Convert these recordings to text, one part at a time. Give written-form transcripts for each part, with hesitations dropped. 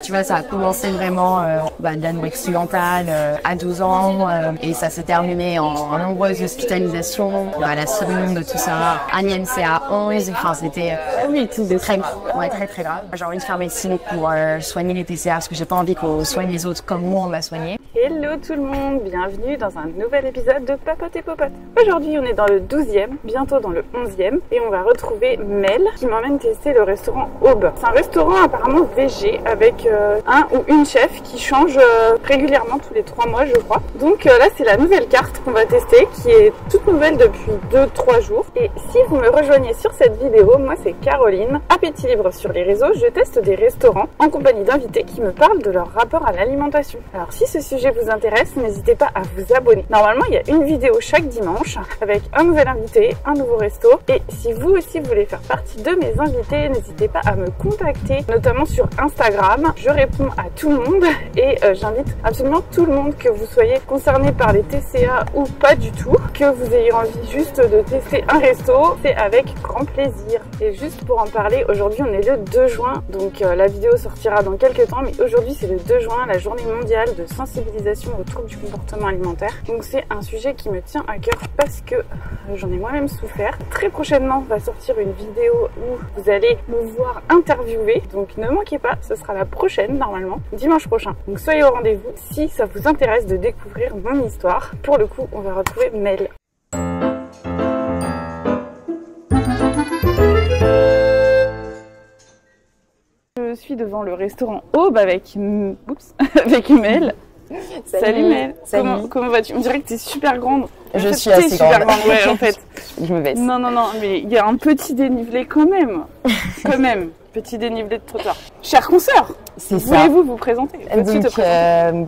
Tu vois, ça a commencé vraiment de la nourriture occidentale à 12 ans et ça s'est terminé en nombreuses hospitalisations, la seconde, tout ça, à l'INC à 11, enfin c'était très grave. J'ai envie de faire médecine pour soigner les TCA parce que j'ai pas envie qu'on soigne les autres comme moi on m'a soigné. Hello tout le monde, bienvenue dans un nouvel épisode de Papote et Popote. Aujourd'hui on est dans le 12e, bientôt dans le 11e et on va retrouver Mel qui m'emmène tester le restaurant Aube. C'est un restaurant apparemment végé avec un ou une chef qui change régulièrement tous les 3 mois je crois. Donc là c'est la nouvelle carte qu'on va tester qui est toute nouvelle depuis 2-3 jours. Et si vous me rejoignez sur cette vidéo, moi c'est Caroline, Appétit Libre sur les réseaux, je teste des restaurants en compagnie d'invités qui me parlent de leur rapport à l'alimentation. Alors si ce sujet vous intéresse, n'hésitez pas à vous abonner. Normalement il y a une vidéo chaque dimanche avec un nouvel invité, un nouveau resto. Et si vous aussi voulez faire partie de mes invités, n'hésitez pas à me contacter, notamment sur Instagram. Je réponds à tout le monde et j'invite absolument tout le monde, que vous soyez concerné par les TCA ou pas du tout, que vous ayez envie juste de tester un resto, c'est avec grand plaisir. Et juste pour en parler, aujourd'hui on est le 2 juin, donc la vidéo sortira dans quelques temps, mais aujourd'hui c'est le 2 juin, la journée mondiale de sensibilisation aux troubles du comportement alimentaire. Donc c'est un sujet qui me tient à cœur parce que j'en ai moi-même souffert. Très prochainement va sortir une vidéo où vous allez me voir interviewer, donc ne manquez pas, ce sera la prochaine normalement, dimanche prochain. Donc soyez au rendez-vous si ça vous intéresse de découvrir mon histoire. Pour le coup, on va retrouver Mel. Je suis devant le restaurant Aube avec Mel. Salut Mel. Comment vas-tu? On dirait que tu es super grande. Je suis assez grande. Ouais, en fait. Je me baisse. Non, mais il y a un petit dénivelé quand même. Petit dénivelé de trottoir. Chère consoeur, voulez-vous vous présenter?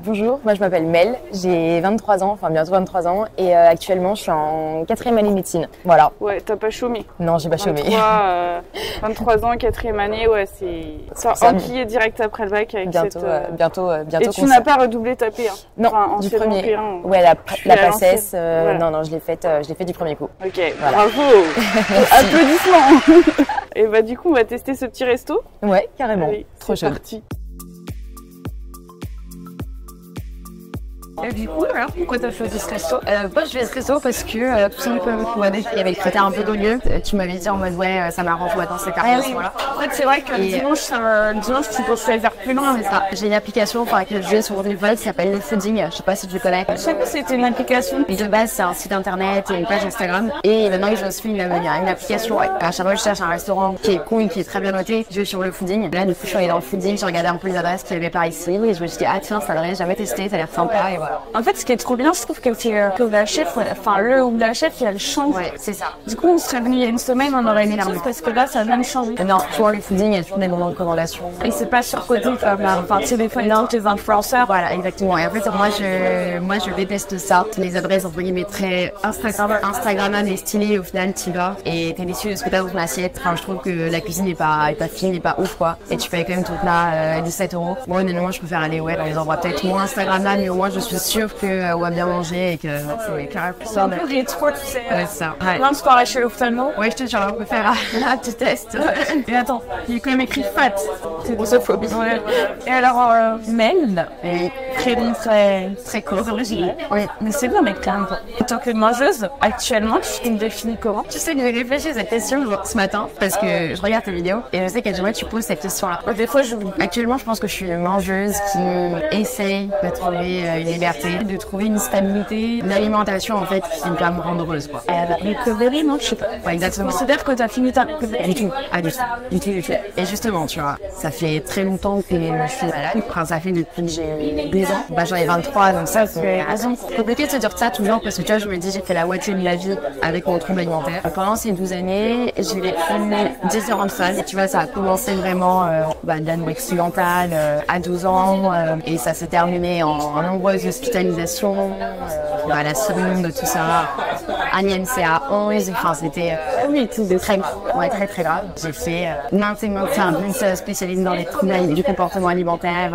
Bonjour, moi je m'appelle Mel, j'ai 23 ans, enfin bientôt 23 ans et actuellement je suis en 4e année de médecine. Voilà. Ouais, t'as pas chômé? Non, j'ai pas chômé. 23 ans, 4e année, ouais, ça enquillé direct après le bac avec bientôt. Et tu n'as pas redoublé ta P1? Non, du premier. P1, ouais, la PACES, voilà. Non, je l'ai fait du premier coup. Ok, voilà. Bravo. Applaudissements. Et bah du coup, on va tester ce petit resto. Ouais, carrément. Allez, trop chaud. Parti. Et du coup, alors, pourquoi t'as choisi ce resto? Moi, je fais ce resto parce que tout simplement, il y avait le critère un peu d'olieux. Tu m'avais dit en mode ouais, ça m'arrange dans ces cartes. Voilà. En fait, c'est vrai que dimanche, tu peux choisir plus loin, mais ça. J'ai une application pour laquelle je vais sur mon téléphone qui s'appelle Le Fooding. Je sais pas si tu connais. Je sais que c'était une application. Et de base, c'est un site internet et une page Instagram. Et maintenant, je suis une application. À chaque fois, je cherche un restaurant qui est cool, qui est très bien noté. Je vais sur Le Fooding. Là, du coup, je suis allée dans Le Fooding. J'ai regardé un peu les adresses qu'il y avait par ici. Et je me suis dit, ah tiens, ça l'aurait jamais testé. Ça a l'air sympa. Et voilà. En fait, ce qui est trop bien, je trouve que la chef, le ou la chef, elle change. Ouais, c'est ça. Du coup, on serait venu il y a une semaine, on aurait aimé parce que là, ça vient de changer. Non, toujours le fooding, il y a toujours des moments de recommandation. Et c'est pas surcoté comme tu sais, des fois, les influenceurs. Voilà, exactement. Et en fait, moi, je déteste ça. Les adresses, entre guillemets, très Instagrammables et stylées, au final, t'y vas. Et t'es déçu de ce que t'as dans ton assiette. Enfin, je trouve que la cuisine n'est pas fine, n'est pas ouf, quoi. Et tu payes quand même tout là 17 €. Moi, honnêtement, je préfère aller, dans les endroits peut-être moins Instagrammables, mais au moins, je suis sûre qu'on va bien manger et que c'est carré plus ça. Un peu rétro, tu sais. Ouais, c'est ça. Ouais. Plein de soirées chez l'ophtalmo. Ouais, je te jure, on peut faire un petit test. Et attends, il est quand même écrit fat. C'est grossophobie. Ouais. Et alors, Mel, prénom très coloré. Oui. Mais c'est bien, mec, quand même. En tant que mangeuse, actuellement, tu te définis comment? Tu sais que j'ai réfléchi à cette question ce matin parce que je regarde tes vidéos et je sais qu'à chaque fois tu poses cette question-là. Des fois, Actuellement, je pense que je suis une mangeuse qui essaye de trouver une liberté, de trouver une stabilité, l'alimentation en fait qui va me rendre heureuse, quoi. recovery, non? Je sais pas. Ouais, exactement. C'est-à-dire que t'as fini ta recovery? Du tout. Du tout. Et justement, tu vois, ça fait très longtemps que je suis malade. Enfin, ça fait depuis que j'ai 2 ans. J'en ai 23, donc ça, c'est compliqué de se dire ça toujours parce que tu vois, je me dis, j'ai fait la moitié de la vie avec mon trouble alimentaire. Pendant ces 12 années, j'ai vécu différentes phases. Et tu vois, ça a commencé vraiment de la nourriture occidentale à 12 ans et ça s'est terminé en nombreuses d'hospitalisation, la seconde, tout ça. Anienne, c'est à 11. Enfin, c'était très, très grave. J'ai fait maintes et maintes services spécialisés dans les troubles du comportement alimentaire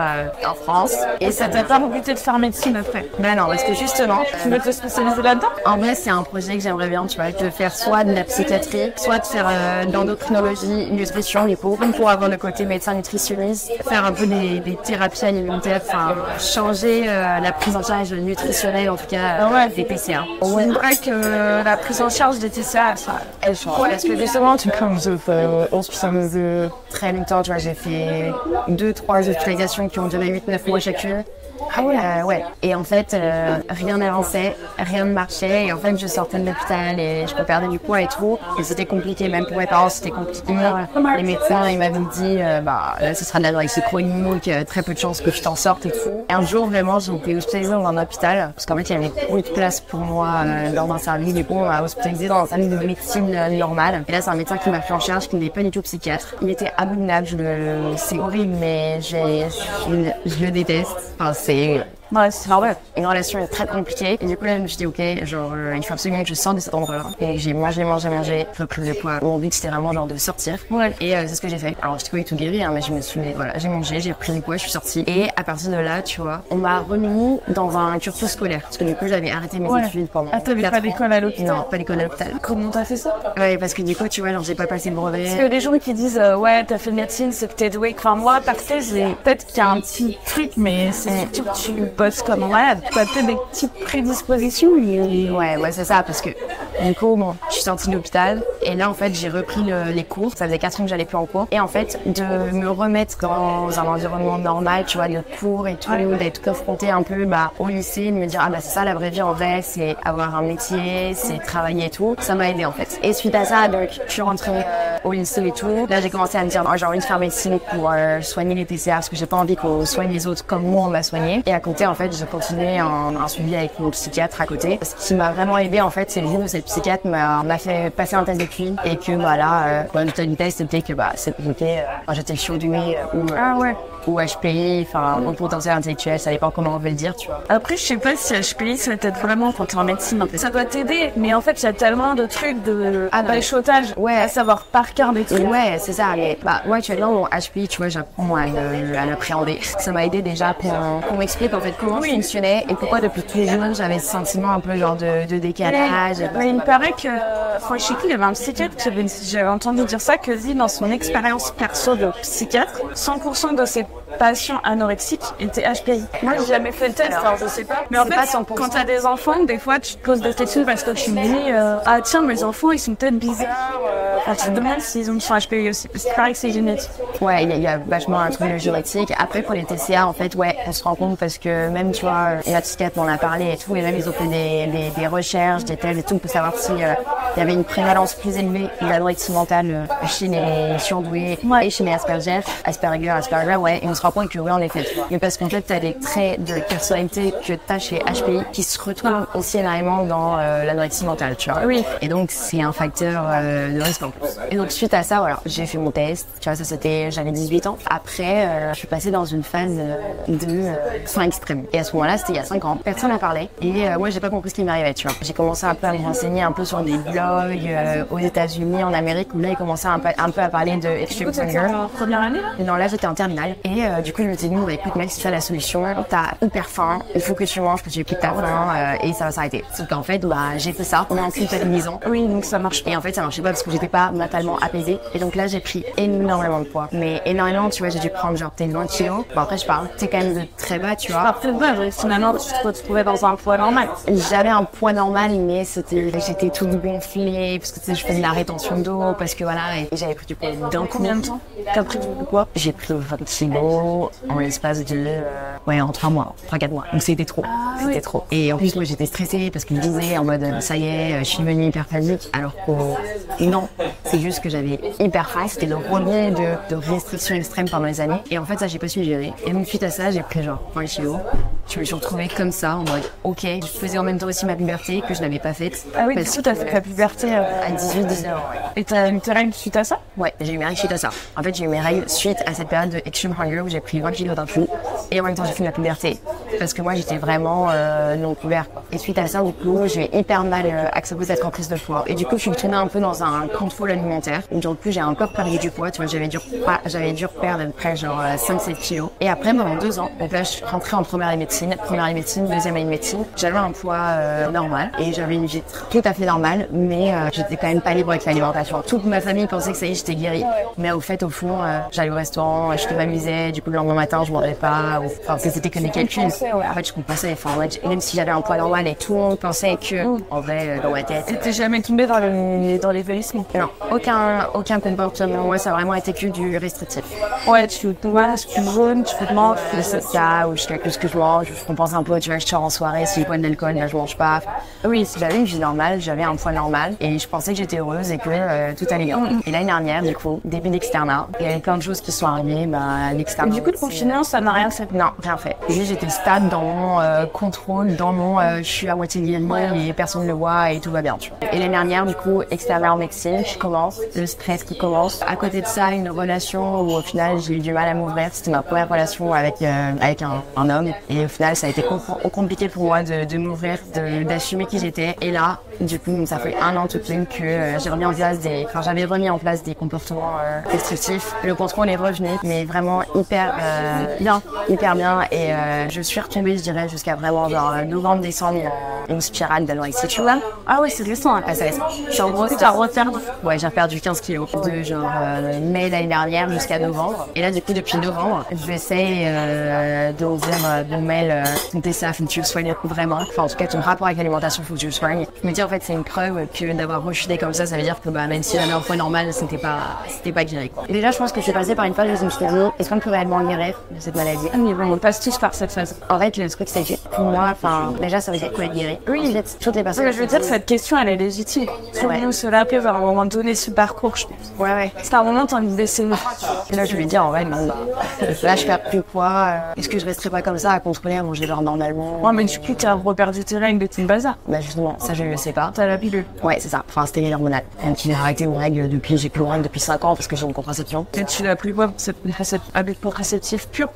en France. Et ça t'a pas rebutté de faire médecine après? Ben non, parce que justement, tu veux te spécialiser là-dedans? En vrai, c'est un projet que j'aimerais bien, tu vois, de faire soit de la psychiatrie, soit de faire de l'endocrinologie, nutrition, les pauvres, pour avoir le côté médecin nutritionniste, faire un peu des thérapies alimentaires, enfin, changer la prise en charge nutritionnelle, en tout cas, des TCA. C'est vrai que la prise en charge des TCA, ça, elle change. Parce que justement, tu peux hospitaliser très longtemps, tu vois, j'ai fait 2-3 hospitalisations qui ont duré 8-9 mois chacune. Ah ouais. Et en fait, rien n'avançait, rien ne marchait. Et en fait, je sortais de l'hôpital et je perdais du poids et tout. Et c'était compliqué, même pour mes parents, c'était compliqué. Les médecins, ils m'avaient dit, là, ce sera de l'anorexie chronique, très peu de chances que je t'en sorte et tout. Et un jour, vraiment, j'ai été hospitalisée dans un hôpital. Parce qu'en fait, il y avait beaucoup de place pour moi dans un service. Du coup, on m'a hospitalisée dans un service de médecine normale. Et là, c'est un médecin qui m'a pris en charge, qui n'est pas du tout psychiatre. Il était abominable, c'est horrible, mais je le déteste. Enfin, ouais, c'est normal. Une relation est très compliquée. Et du coup, là, je me suis dit, ok, genre, il faut absolument que je sorte de cet endroit-là. Et j'ai mangé, repris le poids. Mon but, c'était vraiment genre de sortir. Ouais. Et c'est ce que j'ai fait. Alors, je tout guéri, hein, mais j'ai mangé, j'ai repris le poids, je suis sortie. Et à partir de là, tu vois, on m'a remis dans un cursus scolaire. Parce que du coup, j'avais arrêté mes études pendant 4 ans. T'avais pas d'école à l'hôpital? Non, pas d'école à l'hôpital. Comment t'as fait ça? Ouais, parce que du coup, tu vois, genre, j'ai pas passé le brevet. Parce que les gens qui disent, ouais, t'as fait médecine, c'est que t'es doué. Enfin, moi, peut-être qu'il y a un petit truc, mais c'est surtout que tu bosses comme un malade. Tu as peut-être des petites prédispositions. Ouais, c'est ça, parce que du coup, bon, je suis sortie de l'hôpital et là, en fait, j'ai repris les cours. Ça faisait 4 ans que j'allais plus en cours. Et en fait, de me remettre dans un environnement normal, tu vois, de cours et tout, d'être confrontée un peu au lycée, de me dire, c'est ça la vraie vie en vrai, c'est avoir un métier, c'est travailler et tout. Ça m'a aidé en fait. Et suite à ça, donc, je suis rentrée au lycée et tout. Là, j'ai commencé à me dire, j'ai envie de faire médecine pour soigner les TCA parce que j'ai pas envie qu'on soigne les autres comme moi on m'a soigné. Et à côté, en fait, je continuais un suivi avec mon psychiatre à côté. Ce qui m'a vraiment aidé, en fait, c'est le jour où cette psychiatre m'a fait passer un test de QI et que, le test, c'était que, c'était j'étais chaudouée ou HPI, enfin, au potentiel intellectuel, ça dépend comment on veut le dire, tu vois. Après, je sais pas si HPI, ça t'aide vraiment quand t'es en médecine. En fait. Ça doit t'aider, mais en fait, il y a tellement de trucs de bachotage, à savoir par cœur des trucs. Ouais, c'est ça, mais, moi, actuellement, mon HPI, tu vois, j'apprends à l'appréhender. Ça m'a aidé déjà pour m'expliquer, en fait, comment je fonctionnais et pourquoi depuis toujours, j'avais ce sentiment un peu, genre, de décalage. Mais il me paraît que, je sais plus, il y avait un psychiatre, j'avais entendu dire ça, que dit dans son expérience perso de psychiatre, 100% de ses patients anorexiques étaient HPI. Moi, j'ai jamais fait le test, alors je sais pas. Mais en fait, quand t'as des enfants, des fois, tu te poses des questions parce que tu me dis, tiens, mes enfants, ils sont peut-être bizarres. Tu te demandes s'ils sont HPI aussi. C'est pareil que c'est génétique. Ouais, il y a vachement un truc de génétique. Après, pour les TCA, en fait, on se rend compte parce que même, tu vois, la psychiatre m'en a parlé et tout, et même ils ont fait des recherches, des tests et tout, pour savoir si il y avait une prévalence plus élevée de l'anorexie mentale chez les surdoués et chez les Asperger, ouais, et on se rend compte que oui, en effet, mais parce qu'en fait, t'as des traits de personnalité que t'as chez HPI qui se retrouvent aussi énormément dans l'anorexie mentale, tu vois. Oui. Et donc, c'est un facteur de risque en plus. Et donc, suite à ça, voilà, j'ai fait mon test, tu vois, j'avais 18 ans. Après, je suis passée dans une phase de soins extrêmes. Et à ce moment-là, c'était il y a 5 ans. Personne n'a parlé. Et moi, j'ai pas compris ce qui m'arrivait, tu vois. J'ai commencé un peu à me renseigner un peu sur des blogs aux États-Unis, en Amérique, où là, ils commençaient un peu à parler de Extreme Hunger. En première année, là? Non, là, j'étais en terminale. Et du coup, je me suis dit, écoute, mec, c'est ça la solution. T'as hyper faim, il faut que tu manges, que tu aies plus ta faim, et ça va s'arrêter. Sauf qu'en fait, j'ai fait ça pendant une maison. Oui, donc ça marche. Et en fait, ça marchait pas parce que j'étais pas mentalement apaisée. Et donc là, j'ai pris énormément de poids. Mais énormément, tu vois, j'ai dû prendre genre peut-être 20 kilos. Bon, après, je parle, c'est quand même de très bas, tu vois. Après, finalement, tu te retrouvais dans un poids normal. J'avais un poids normal, mais j'étais toute gonflée, parce que tu sais, je faisais de la rétention d'eau, parce que voilà, et j'avais pris du poids d'un coup. Combien de temps t'as pris du poids? J'ai pris 20 kilos en l'espace de, en 3 mois, 3-4 mois. Donc c'était trop. C'était trop. Et en plus, moi, j'étais stressée parce qu'ils me disaient en mode, ça y est, je suis devenue hyper panique. Alors que non, c'est juste que j'avais hyper faim. C'était le relais de restrictions extrêmes pendant les années. Et en fait, ça, j'ai pas su gérer. Et donc, suite à ça, j'ai pris genre 20 kilos. Je me suis retrouvée comme ça, en mode, ok. Je faisais en même temps aussi ma puberté, que je n'avais pas faite. Ah oui, du coup, t'as fait ta puberté à 18-19 ans, ouais. Et t'as eu tes règles suite à ça? Ouais, j'ai eu mes règles suite à ça. En fait, j'ai eu mes règles suite à cette période de Extreme Hunger où j'ai pris 20 kilos d'un coup. Et en même temps, j'ai fait ma puberté. parce que moi j'étais vraiment non couvert. Et suite à ça, du coup, j'ai hyper mal accepté d'être en prise de poids. Et du coup, je suis tournée un peu dans un contrôle alimentaire. Et du coup, j'ai encore perdu du poids. Tu vois, j'avais dû perdre à peu près genre 5-7 kilos. Et après, pendant 2 ans, donc là, je suis rentrée en première année de médecine, deuxième année de médecine. J'avais un poids normal et j'avais une vie tout à fait normale, mais j'étais quand même pas libre avec l'alimentation. Toute ma famille pensait que ça y est, j'étais guérie. Mais au fait, au fond, j'allais au restaurant, je m'amusais. Du coup, le lendemain matin, je mangeais pas. Enfin, c'était que des calculs. En fait, je compensais. Enfin, même si j'avais un poids normal et tout le monde pensait que, en vrai, dans ma tête. Et t'es jamais tombée dans l'évaluation? Non, aucun comportement. Moi, ça a vraiment été que du restrictif. Ouais, tu te jaune, tu te manges. C'est ça, ou je calcule ce que je mange, je compense un peu, tu vois, je sors en soirée, si je bois de l'alcool, là, je mange pas. Oui, j'avais une vie normale, j'avais un poids normal, et je pensais que j'étais heureuse et que tout allait bien. Et l'année dernière, du coup, début d'externat, il y avait plein de choses qui sont arrivées, l'externat. Du coup, le confinement, ça n'a rien fait? Non, rien fait. Et j'étais stable dans mon contrôle, dans mon je suis à moitié guérie et personne ne le voit et tout va bien, tu vois. Et l'année dernière, du coup, externat en médecine, je commence, le stress qui commence. À côté de ça, une relation où au final, j'ai eu du mal à m'ouvrir. C'était ma première relation avec un homme. Et au final, ça a été compliqué pour moi de m'ouvrir, d'assumer qui j'étais. Et là, du coup, ça fait 1 an tout de même que j'avais remis en place des comportements restrictifs. Le contrôle est revenu, mais vraiment hyper bien. Et je suis retombée, je dirais, jusqu'à vraiment genre novembre, décembre, une spirale d'anorexie, tu vois. Ah ouais, c'est récent. Ah, c'est récent. Je suis en gros, ouais, j'ai perdu 15 kilos de genre mai l'année dernière jusqu'à novembre. Et là, du coup, depuis novembre, j'essaie d'ouvrir mon mail, ton TCA, faut que tu le soignes vraiment. Enfin, en tout cas, ton rapport avec l'alimentation, faut que tu le soignes. Je me dis, en fait, c'est une preuve que d'avoir rechuté comme ça veut dire que même si j'avais un poids normal, c'était pas guéri, quoi. Et déjà, je pense que je suis passée par une phase où je me suis dit, est-ce qu'on peut réellement guérir de cette maladie? Mais bon, on passe tous par cette phase. En fait, le truc, c'est que pour moi, déjà, ça veut dire quoi être guéri? Oui, toutes les personnes. Je veux dire, cette question, elle est légitime. Tout le monde se l'a appelé à un moment donné ce parcours, je pense. Ouais. C'est un moment, t'as envie de baisser le frein. Et là, je vais dire, en vrai, non. Là, je perds plus de poids. Est-ce que je resterai pas comme ça à contrôler, à manger genre normalement? Ouais, mais du coup, t'as reperdu tes règles de tes bazar. Bah, justement, ça, je le sais pas. T'as la pilule. Ouais, c'est ça. Enfin, c'était hormonal. J'ai arrêté mes règles j'ai plus de règles depuis 5 ans parce que j'ai une contraception. Et tu l'as pris quoi, avec contraceptif pur?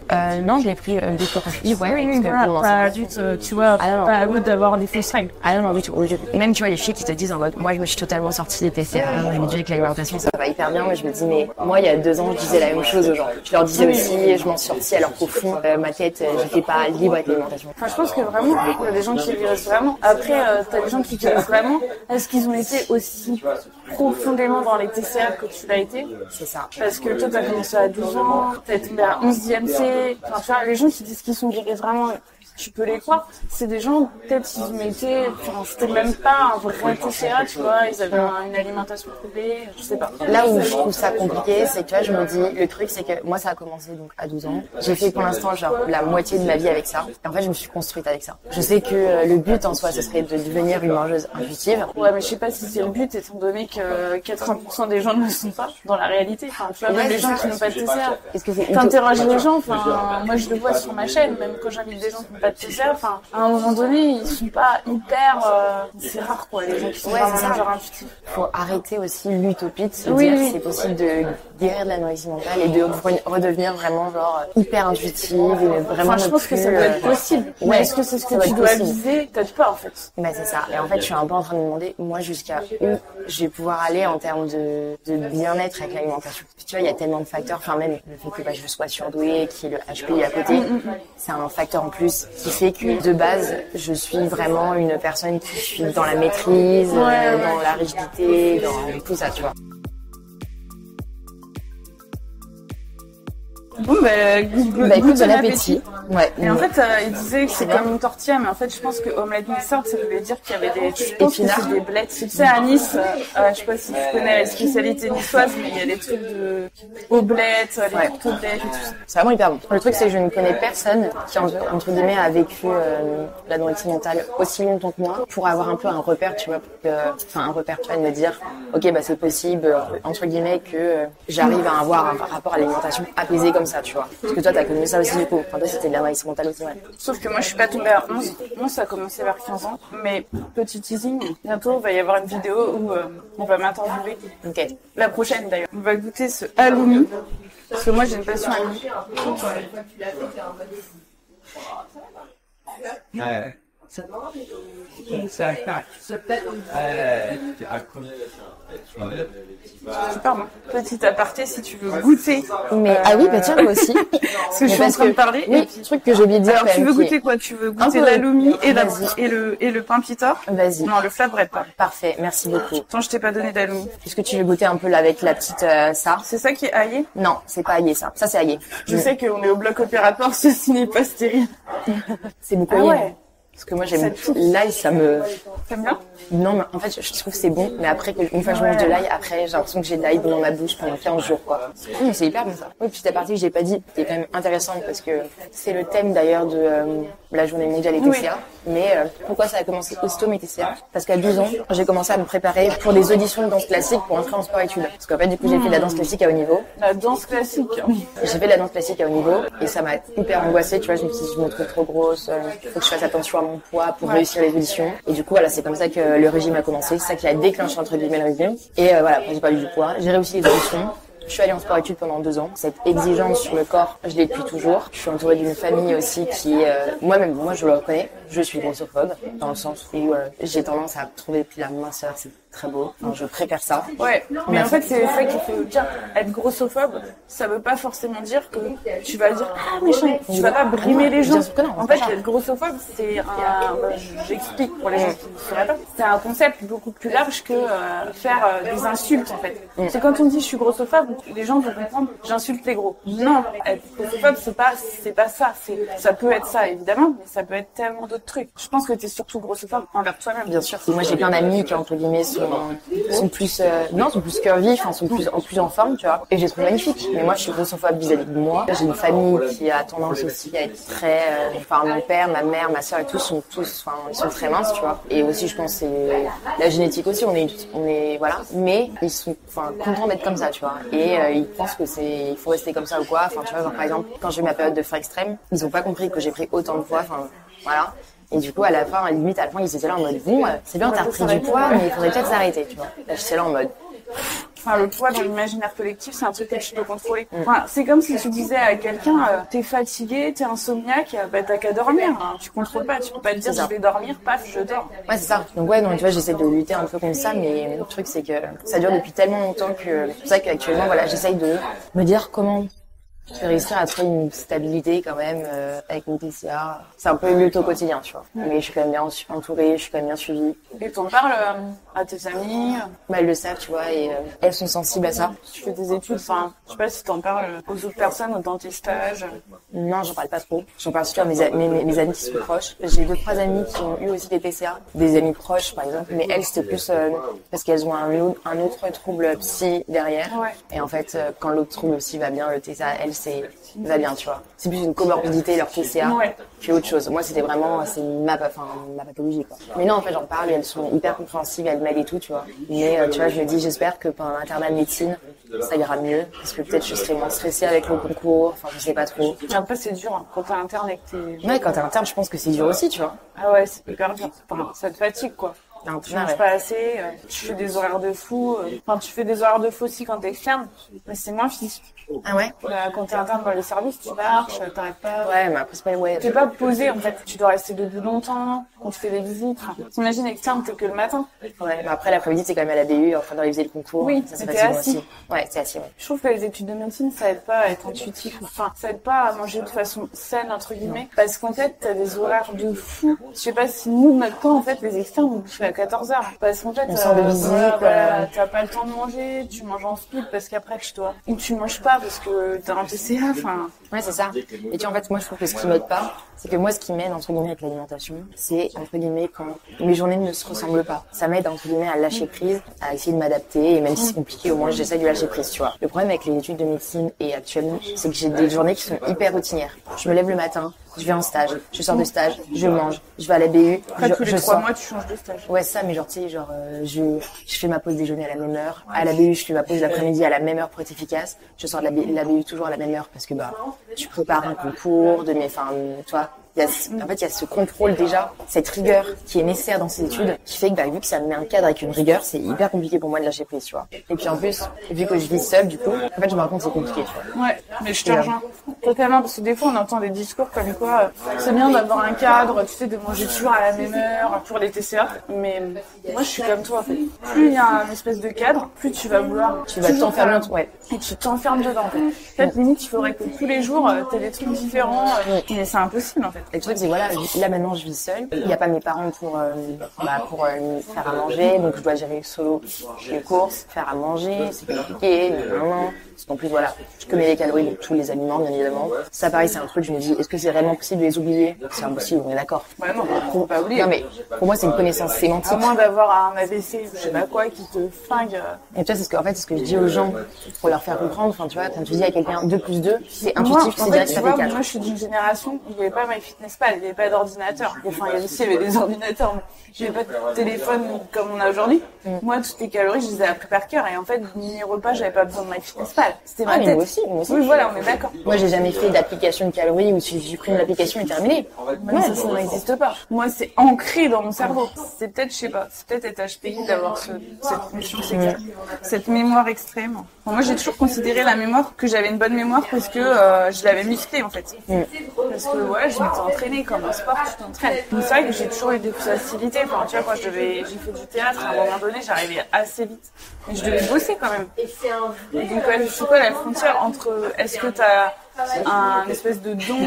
Non, je l'ai pris des contraceptifs. Ouais, oui, pas adulte, tu vois, pas à goût d'avoir des fausses règles. Ah non, oui, et même, tu vois, les filles qui te disent en mode, moi, je me suis totalement sortie des TCA, je me dis avec l'alimentation, ça va hyper bien. Moi, je me dis, mais moi, il y a 2 ans, je disais la même chose aux gens. Je leur disais aussi, je m'en suis sortie, alors qu'au fond, ma tête, j'étais pas libre avec l'alimentation. Enfin, je pense que vraiment, il y a des gens qui guérissent vraiment. Après, t'as des gens qui guérissent vraiment. Est-ce qu'ils ont été aussi profondément dans les TCA que tu l'as été? C'est ça. Parce que toi, t'as commencé à 12 ans, t'as tombé à 11e C. Enfin, tu vois, les gens qui disent qu'ils sont guéris vraiment, tu peux les croire. C'est des gens, peut-être, ils ont été, enfin, c'était même pas un vrai TCA, tu vois, ils avaient une alimentation troublée, je sais pas. Là où je trouve ça compliqué, c'est que, tu vois, je me dis, le truc, c'est que moi, ça a commencé donc à 12 ans. J'ai fait pour l'instant, genre, la moitié de ma vie avec ça. Et en fait, je me suis construite avec ça. Je sais que le but en soi, ce serait de devenir une mangeuse intuitive. Ouais, mais je sais pas si c'est le but, étant donné que 80% des gens ne le sont pas, dans la réalité. Enfin, tu vois, même les gens qui n'ont pas de TCA. T'interroges les gens, enfin, moi, je le vois sur ma chaîne, même quand j'invite des gens qui n'ont pas de TCA, enfin, à un moment donné, ils sont pas hyper, c'est rare, quoi, les gens qui sont vraiment mangeurs intuitifs. Faut arrêter aussi l'utopie de se dire que c'est possible de guérir de l'anorexie mentale et de redevenir vraiment, genre, hyper intuitive et vraiment. Enfin, je pense que ça doit être possible. Ouais. Mais est-ce que c'est ce que tu dois viser? Peut-être pas, en fait. Bah, c'est ça. Et en fait, je suis un peu en train de me demander, moi, jusqu'à où je vais pouvoir aller en termes de bien-être avec l'alimentation. Tu vois, il y a tellement de facteurs. Enfin, même le fait que je sois surdouée, qu'il y ait le HPI à côté, c'est un facteur en plus qui fait que, de base, je suis vraiment une personne qui suis dans la maîtrise, dans la rigidité, dans tout ça, tu vois. Bon, écoute, bon appétit. Ouais. Et en fait, il disait que c'est comme une tortilla, mais en fait, je pense que omelette mixeur, ça voulait dire qu'il y avait des blettes. Tu sais, à Nice, je sais pas si tu connais la spécialité niçoise, mais il y a des trucs de oblettes, les tourtes oblettes et tout ça. C'est vraiment hyper bon. Le truc, c'est que je ne connais personne qui, entre guillemets, a vécu l'anorexie mentale aussi longtemps que moi pour avoir un peu un repère, tu vois, un repère, tu vois, de me dire, ok, bah, c'est possible, entre guillemets, que j'arrive à avoir un rapport à l'alimentation apaisé comme ça, tu vois. Parce que toi, t'as connu ça aussi, du coup. Enfin, toi, c'était de l'anorexie mentale aussi, ouais. Sauf que moi, je suis pas tombée à 11. Moi, ça a commencé vers 15 ans. Mais petit teasing, bientôt, il va y avoir une vidéo où on va m'interviewer. Ok. La prochaine, d'ailleurs. On va goûter ce halloumi. Parce que moi, j'ai une passion halloumi. Ouais. Super, bon. Petit aparté si tu veux goûter. Mais ah oui, bah tiens, moi aussi. Parce que je suis en train de parler. Oui, truc que j'ai oublié de dire. Alors tu veux goûter quoi? Tu veux goûter l'halloumi et le pain pita? Vas-y. Non, le flatbread pas. Parfait, merci beaucoup. Attends, je t'ai pas donné d'halloumi. Est-ce que tu veux goûter un peu là avec la petite ça? C'est ça qui est aillé? Non, c'est pas aillé ça. Ça c'est aillé. Je sais qu'on est au bloc opératoire, ceci n'est pas stérile. C'est beaucoup aillé. Ouais. Parce que moi j'aime l'ail, ça me... T'aimes bien? Non, mais en fait je trouve que c'est bon, mais après une fois que je mange de l'ail, après j'ai l'impression que j'ai de l'ail dans ma bouche pendant 15 jours quoi. C'est hyper bon ça. Oui, puis cette partie que j'ai pas dit, c'est quand même intéressante parce que c'est le thème d'ailleurs de la journée mondiale des TCA. Mais pourquoi ça a commencé aussitôt mes TCA? Parce qu'à 12 ans, j'ai commencé à me préparer pour des auditions de danse classique pour entrer en sport-études. Parce qu'en fait du coup j'ai fait de la danse classique à haut niveau. La danse classique. J'ai fait de la danse classique à haut niveau et ça m'a hyper angoissée, tu vois, je me suis dit je me trouve trop grosse, faut que je fasse attention à mon poids pour réussir les auditions. Et du coup voilà, c'est comme ça que le régime a commencé, c'est ça qui a déclenché entre guillemets le régime. Et voilà, après j'ai pas eu du poids, j'ai réussi les auditions. Je suis allée en sport-études pendant 2 ans. Cette exigence sur le corps, je l'ai depuis toujours. Je suis entourée d'une famille aussi qui, moi je le reconnais, je suis grossophobe, dans le sens où j'ai tendance à trouver que la minceur c'est très beau. Enfin, je préfère ça. Ouais, mais en fait c'est ça qui fait dire être grossophobe, ça veut pas forcément dire que tu vas dire ah méchant, tu vas pas brimer les gens. En fait, être grossophobe, c'est j'explique pour les gens qui ne sauraient pas. C'est un concept beaucoup plus large que faire des insultes en fait. C'est quand on dit je suis grossophobe, les gens vont comprendre j'insulte les gros. Non, être grossophobe c'est pas ça. Ça peut être ça évidemment, mais ça peut être tellement d'autres trucs. Je pense que t'es surtout grossophobe envers toi-même. Bien sûr. Moi j'ai plein d'amis qui entre guillemets sont plus sont plus curvy, enfin sont plus en forme, tu vois. Et je les trouve magnifiques. Mais moi je suis grossophobe vis-à-vis de moi. J'ai une famille qui a tendance aussi à être très enfin mon père, ma mère, ma sœur et tous ils sont très minces, tu vois. Et aussi je pense c'est la génétique aussi, on est voilà, mais ils sont contents d'être comme ça, tu vois. Et ils pensent que il faut rester comme ça ou quoi. Enfin tu vois, genre, par exemple, quand j'ai eu ma période de frais extrême, ils ont pas compris que j'ai pris autant de poids, enfin voilà. Et du coup, à la fin, à la limite, à la fin, ils étaient là en mode, bon, c'est bien, t'as repris du poids, mais il faudrait peut-être s'arrêter, tu vois. Là, j'étais là en mode... Enfin, le poids dans l'imaginaire collectif, c'est un truc que tu peux contrôler. Enfin, c'est comme si tu disais à quelqu'un, t'es fatigué, t'es insomniaque, bah t'as qu'à dormir. Hein. Tu contrôles pas, tu peux pas te dire je vais dormir, paf, je dors. Ouais, c'est ça. Donc ouais, non, tu vois, j'essaie de lutter un peu contre ça, mais le truc, c'est que ça dure depuis tellement longtemps que c'est pour ça qu'actuellement, voilà, j'essaye de me dire comment je vais réussir à trouver une stabilité quand même avec mon TCA. C'est un peu lutte au quotidien, tu vois. Mais je suis quand même bien entourée, je suis quand même bien suivie. Et t'en parles à tes amis? Elles le savent, tu vois, et elles sont sensibles à ça. Tu fais des études, enfin, je sais pas si t'en parles aux autres personnes, dans tes stages. Non, j'en parle pas trop. J'en parle surtout à mes amis qui sont proches. J'ai 2-3 amis qui ont eu aussi des TCA, des amis proches par exemple, mais elles c'était plus parce qu'elles ont un autre trouble psy derrière. Ouais. Et en fait, quand l'autre trouble aussi va bien, le TCA, elles va bien, tu vois. C'est plus une comorbidité leur TCA que autre chose. Moi, c'était vraiment ma pathologie, quoi. Mais non, en fait, j'en parle et elles sont hyper compréhensives, elles m'aident et tout, tu vois. Mais tu vois, je me dis, j'espère que pendant l'internat de médecine, ça ira mieux, parce que peut-être je serai moins stressée avec le concours, enfin, je sais pas trop. Après, c'est dur, hein, quand t'es interne et que t'es... Ouais, quand t'es interne, je pense que c'est dur aussi, tu vois. Ah ouais, c'est hyper dur. Enfin, ça te fatigue, quoi. Tu manges pas assez, tu fais des horaires de fou. Enfin, tu fais des horaires de fou aussi quand t'es externe, mais c'est moins physique. Ah ouais? Quand t'es interne dans les services, tu marches, t'arrêtes pas. Ouais, mais après, c'est pas, ouais. T'es pas posé, en fait. Tu dois rester debout longtemps, quand tu fais des visites. T'imagines externe, t'es que le matin. Ouais, mais après, l'après-midi, t'es quand même à la BU, en train de réviser le concours. Oui, ça, c'est t'es assis. Aussi. Ouais, c'est assis, ouais. Je trouve que les études de médecine, ça aide pas à être intuitif. Enfin, ça aide pas à manger de façon saine, entre guillemets. Parce qu'en fait, t'as des horaires de fou. Je sais pas si nous, notre temps, en fait, les externes, on bouffait à 14h. Parce qu'en fait, on sort de visite, t'as pas le temps de manger, tu manges en speed parce qu'après, ou tu manges pas parce que t'as un TCA, enfin. Ouais, c'est ça. Et tu vois, en fait, moi, je trouve que ce qui m'aide pas, c'est que moi, ce qui m'aide, entre guillemets, avec l'alimentation, c'est, entre guillemets, quand mes journées ne se ressemblent pas. Ça m'aide, entre guillemets, à lâcher prise, à essayer de m'adapter, et même si c'est compliqué, au moins, j'essaie de lâcher prise, tu vois. Le problème avec les études de médecine et actuellement, c'est que j'ai des journées qui sont hyper routinières. Je me lève le matin, je vais en stage, je sors de stage, je mange, je vais à la BU, après, tous les 3 mois, tu changes de stage. Ouais, ça, mais genre, tu sais, je fais ma pause déjeuner à la même heure. À la BU, je fais ma pause l'après-midi à la même heure pour être efficace. Je sors de la BU toujours à la même heure parce que, tu prépares un concours, tu vois. En fait, il y a ce contrôle déjà, cette rigueur qui est nécessaire dans ces études, qui fait que, vu que ça me met un cadre avec une rigueur, c'est hyper compliqué pour moi de lâcher prise, tu vois. Et puis en plus, vu que je vis seule, du coup, en fait, je me rends compte que c'est compliqué, tu vois. Ouais. Mais je te rejoins totalement parce que des fois on entend des discours comme quoi c'est bien d'avoir un cadre, tu sais, de manger toujours à la même heure pour les TCA. Mais moi je suis comme toi en fait. Plus il y a un espèce de cadre, plus tu vas vouloir. Tu vas t'enfermer, ouais. Et tu t'enfermes dedans en fait. En fait, limite, il faudrait que tous les jours t'aies des trucs différents. Mais c'est impossible en fait. Le truc c'est voilà, là maintenant je vis seule. Il n'y a pas mes parents pour me faire à manger, donc je dois gérer solo les courses, faire à manger, c'est compliqué, non. Parce qu'en plus voilà, je connais les calories de tous les aliments bien évidemment. Ça pareil c'est un truc, je me dis, est-ce que c'est vraiment possible de les oublier? C'est impossible, on est d'accord. Ouais non, faut pas oublier. Non mais pour moi c'est une connaissance sémantique. À moins d'avoir un AVC, je sais pas quoi, qui te flingue. Et tu vois, c'est ce que je dis aux gens pour leur faire comprendre. Enfin tu vois, quand tu dis à quelqu'un 2 plus 2, c'est intuitif, c'est direct ça fait 4. Moi je suis d'une génération où il n'y avait pas MyFitnessPal, il n'y avait pas d'ordinateur. Enfin il y avait des ordinateurs, mais il n'y avait pas de téléphone comme on a aujourd'hui. Moi toutes les calories je les ai appris par cœur et en fait mes repas j'avais pas besoin de MyFitnessPal. C'était ma tête. Moi aussi. Oui voilà, on est d'accord. Moi j'ai jamais fait d'application de calories où si je supprime l'application et terminé. Ouais, ça n'existe pas. Moi c'est ancré dans mon cerveau. C'est peut-être, je sais pas, c'est peut-être être HPI d'avoir cette mémoire extrême. Enfin, moi j'ai toujours considéré la mémoire que j'avais une bonne mémoire parce que je l'avais musclée en fait. Parce que ouais, je m'étais entraînée comme un sport, tu t'entraînes. Mais c'est vrai que j'ai toujours eu des facilités. Enfin, tu vois, quand j'ai fait du théâtre, à un moment donné, j'arrivais assez vite. Mais je devais bosser quand même. Donc ouais, je sais pas la frontière entre est-ce que t'as un espèce de don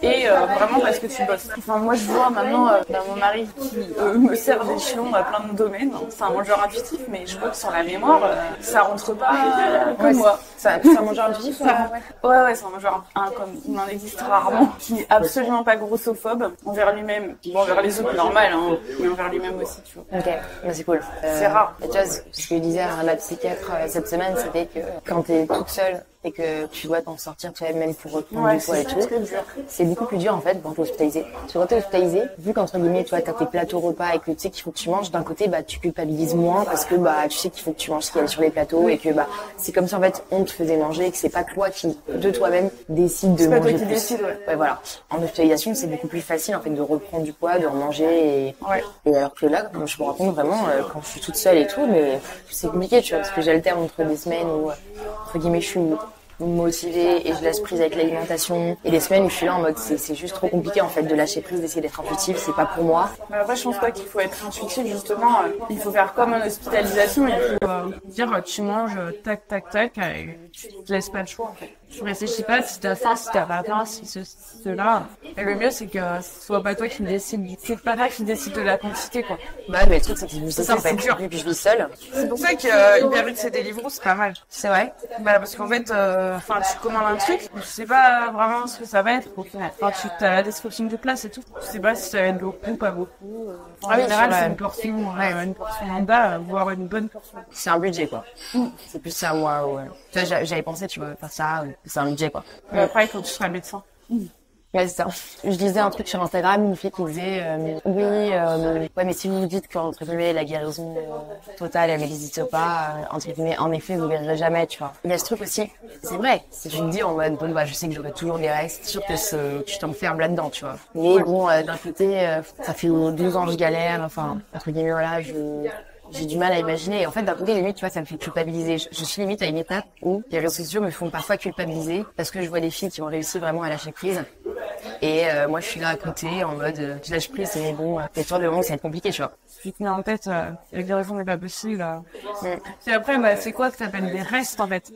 et vraiment parce que tu bosses. Enfin moi je vois maintenant mon mari qui me sert d'échelon à plein de domaines. C'est un mangeur intuitif mais je vois que sur la mémoire ça rentre pas comme moi. C'est un mangeur intuitif Ouais c'est un mangeur comme il en existe rarement, qui est absolument pas grossophobe envers lui-même, bon envers les autres normal hein, mais envers lui-même aussi tu vois. Ok, bah, c'est cool. C'est rare. Et tu vois ce que je disais à ma psychiatre cette semaine, c'était que quand t'es toute seule et que tu dois t'en sortir toi-même pour reprendre du poids et tout, c'est beaucoup plus dur en fait quand t'es hospitalisé. Parce que quand t'es hospitalisé, vu qu'entre guillemets tu vois t'as tes plateaux repas et que tu sais qu'il faut que tu manges, d'un côté bah tu culpabilises moins parce que bah tu sais qu'il faut que tu manges ce qu'il y a sur les plateaux et que bah c'est comme si en fait on te faisait manger et que c'est pas toi qui de toi-même décide de manger plus. Décide, ouais voilà. En hospitalisation c'est beaucoup plus facile en fait de reprendre du poids, de remanger et alors que là moi, je me rends compte vraiment quand je suis toute seule et tout mais c'est compliqué tu vois parce que j'alterne entre des semaines où entre guillemets je suis motivée et je lâche prise avec l'alimentation et des semaines où je suis là en mode c'est juste trop compliqué en fait de lâcher prise, d'essayer d'être intuitive, c'est pas pour moi. Mais après je pense pas qu'il faut être intuitif justement, il faut faire comme en hospitalisation, il faut dire tu manges tac tac tac et tu te laisses pas le choix en fait. Tu réfléchis pas si t'as faim, si t'as pas faim, si cela. Et le mieux c'est que ce soit pas toi qui décide, c'est pas toi qui décide de la quantité quoi. Bah mais le truc c'est que c'est ça en fait, dur. Et puis je vis seule. C'est pour ça que Uber Eats et Deliveroo c'est pas mal. C'est vrai. Bah parce qu'en fait tu commandes un truc, tu sais pas vraiment ce que ça va être au final. Enfin, tu as la description du plat, c'est tout. Tu sais pas si ça va être beaucoup, pas beaucoup. En général, c'est une portion lambda, voire une bonne portion. C'est un budget, quoi. C'est plus ça, moi, ouais. Tu vois, j'avais pensé, tu vois, faire ça, c'est un budget, quoi. Mais après, il faut que tu sois médecin. Ouais, c'est ça. Je disais un truc sur Instagram, une fille qui disait ouais, mais si vous vous dites qu'entre guillemets la guérison totale elle n'existe pas, entre guillemets, en effet vous guérirez jamais, tu vois. Il y a ce truc aussi, c'est vrai. Si tu te dis en mode bon bah je sais que j'aurai toujours des restes, c'est sûr que tu t'enfermes là-dedans, tu vois. Mais bon, d'un côté, ça fait 12 ans que je galère, enfin entre guillemets voilà, j'ai du mal à imaginer. Et en fait, d'un côté, limite, tu vois, ça me fait culpabiliser. Je suis limite à une étape où les réseaux sociaux me font parfois culpabiliser parce que je vois des filles qui ont réussi vraiment à lâcher prise. Et moi, je suis là à côté en mode, tu lâches prise, c'est bon. Et toi, de moment, ça va être compliqué, tu vois. Tu te mets en tête, la guérison n'est pas possible. Et après, bah, c'est quoi que t'appelles des restes, en fait?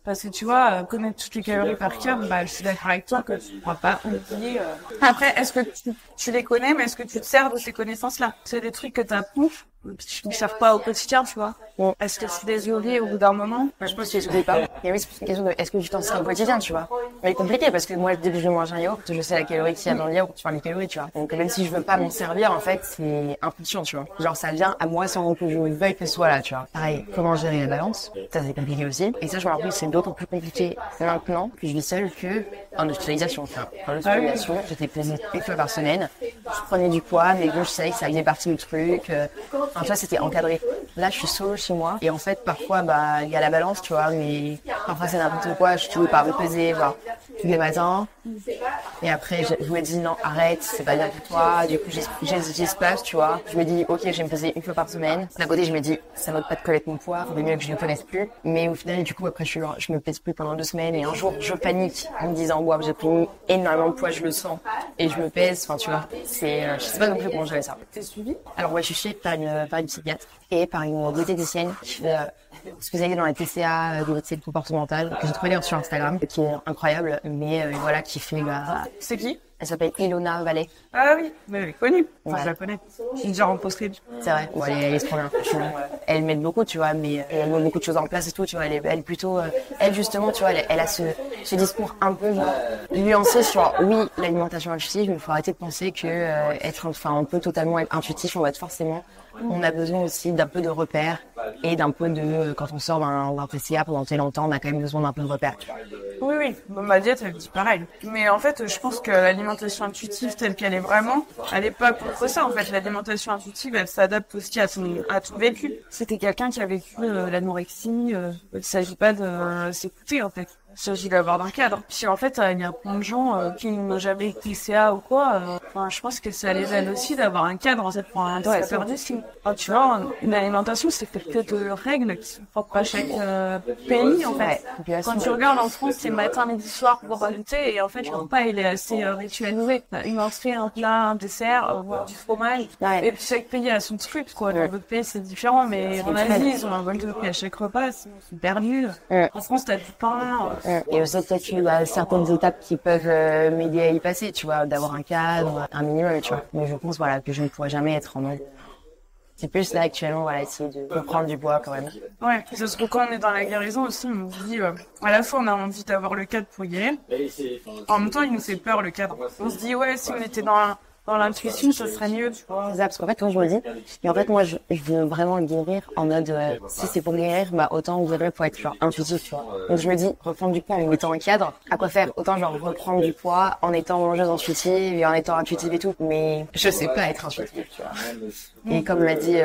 Parce que tu vois, connaître toutes les calories par cœur, bah, je suis d'accord avec toi que tu ne pourras pas oublier. Après, est-ce que tu les connais, mais est-ce que tu te sers de ces connaissances-là? C'est des trucs que t'apprends. Je ne sers pas au quotidien, tu vois. Est-ce que c'est désolé au bout d'un moment? Moi, je pense que je ne pas. Et oui, c'est une question de est-ce que tu t'en sers au quotidien, tu vois. Mais c'est compliqué parce que moi, dès que je mange un yaourt, je sais la calorie qu'il y a dans le yaourt, tu vois, les calories, tu vois. Donc, même si je veux pas m'en servir, en fait, c'est impulsion, tu vois. Genre, ça vient à moi sans que je veuille que ce soit là, tu vois. Pareil, comment gérer la balance? Ça, c'est compliqué aussi. Et ça, je me rappelle, c'est d'autant plus compliqué maintenant que je vis seule que en hospitalisation. Enfin, en hospitalisation, j'étais pesée une fois par semaine. Je prenais du poids, mais bon, je savais que ça faisait partie du truc. Enfin, tu vois, c'était encadré. Là, je suis solo chez moi. Et en fait, parfois, bah, il y a la balance, tu vois, mais parfois, c'est n'importe quoi. Je suis toujours par me peser, voir tous les matins. Et après, je me dis non, arrête, c'est pas bien pour toi. Du coup, j'espace, tu vois. Je me dis, ok, je vais me peser une fois par semaine. D'un côté, je me dis, ça vaut pas de connaître mon poids, vaut mieux que je ne connaisse plus. Mais au final, du coup, après, je me pèse plus pendant 2 semaines. Et un jour, je panique en me disant, wow, j'ai pris énormément de poids, je le sens. Et je me pèse, enfin, tu vois. Je sais pas non plus comment j'avais ça. T'es suivi? Alors, ouais, je suis suivie par une psychiatre et par une diététicienne qui fait spécialisée dans la TCA, diététique comportementale, que j'ai trouvé d'ailleurs sur Instagram, qui est incroyable, mais voilà, qui fait... C'est qui? Elle s'appelle Ilona Vallée. Ah oui, mais elle est connue. Enfin, Ouais. je la connais. J'ai déjà rencontré. C'est vrai. Bon, elle est trop bien. Franchement, elle m'aide beaucoup, tu vois, mais elle met beaucoup de choses en place et tout, tu vois. Elle est plutôt, elle justement, tu vois, elle a ce discours un peu genre, nuancé sur, oui, l'alimentation intuitive, mais il faut arrêter de penser que on peut totalement être intuitif, on a besoin aussi d'un peu de repères et d'un peu de, quand on sort d'un TCA pendant très longtemps, on a quand même besoin d'un peu de repères. Oui, oui. Bon, ma diète, elle dit pareil. Mais en fait, je pense que l'alimentation intuitive telle qu'elle est vraiment, elle est pas contre ça. En fait, l'alimentation intuitive, elle s'adapte aussi à ton vécu. Si t'es quelqu'un qui a vécu l'anorexie, il s'agit pas de s'écouter, en fait. Il s'agit d'avoir un cadre. Puis en fait, il y a plein de gens qui n'ont jamais été CA ou quoi. Enfin, je pense que ça les aide aussi d'avoir un cadre en fait pour un déperdusing. Enfin, tu vois, une alimentation, c'est fait que de règles qui sont propres à chaque pays en fait. Ouais, quand tu regardes en France, c'est matin, midi, soir pour rajouter et en fait, le repas il est assez ritualisé. Une entrée, un plat, un dessert, voire du fromage. Ouais. Et puis chaque pays a son truc quoi. Dans d'autres pays c'est différent, mais en Asie ils ont un bol de riz à chaque repas, sinon ils sont perdus. Ouais. En France, t'as du pain. Et aussi, peut-être certaines étapes qui peuvent m'aider à y passer, tu vois, d'avoir un cadre, un minimum, tu vois. Mais je pense, voilà, que je ne pourrais jamais être en mode... C'est plus là, actuellement, voilà, essayer de reprendre du poids, quand même. Ouais, parce que quand on est dans la guérison aussi, on se dit, à la fois on a envie d'avoir le cadre pour guérir, en même temps il nous fait peur le cadre. On se dit, ouais, si on était dans l'intuition, ça serait mieux, tu vois. C'est ça, parce qu'en fait, quand je me dis, et en fait, moi, je veux vraiment guérir en mode, si c'est pour guérir, bah, autant guérir pour être, genre, intuitif, tu vois. Donc, je me dis, reprendre du poids en mettant un cadre, à quoi faire? Autant, genre, reprendre du poids en étant mangeuse intuitive et en étant intuitive et tout. Mais je sais pas être intuitive, tu vois. Et comme l'a dit,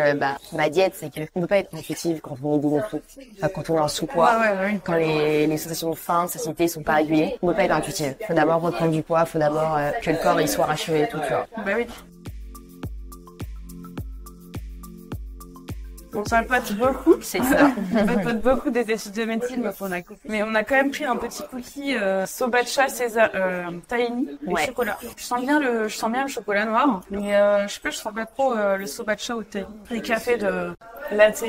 ma diète, c'est qu'on peut pas être intuitive quand on est dégonflé. Enfin, quand on est en sous-poids. Ouais. Quand les sensations de faim, de satiété sont pas régulées, on peut pas être intuitive. Faut d'abord reprendre du poids, faut d'abord que le corps, il soit rachevé et tout, tu vois. Bah oui. On s'alpote beaucoup. C'est ça. On s'alpote beaucoup des études de médecine, mais on a quand même pris un petit cookie Sobacha César tahini et Ouais. chocolat. Je sens bien le chocolat noir, mais je sais pas, je sens pas trop le Sobacha au tahini. Les cafés de latte,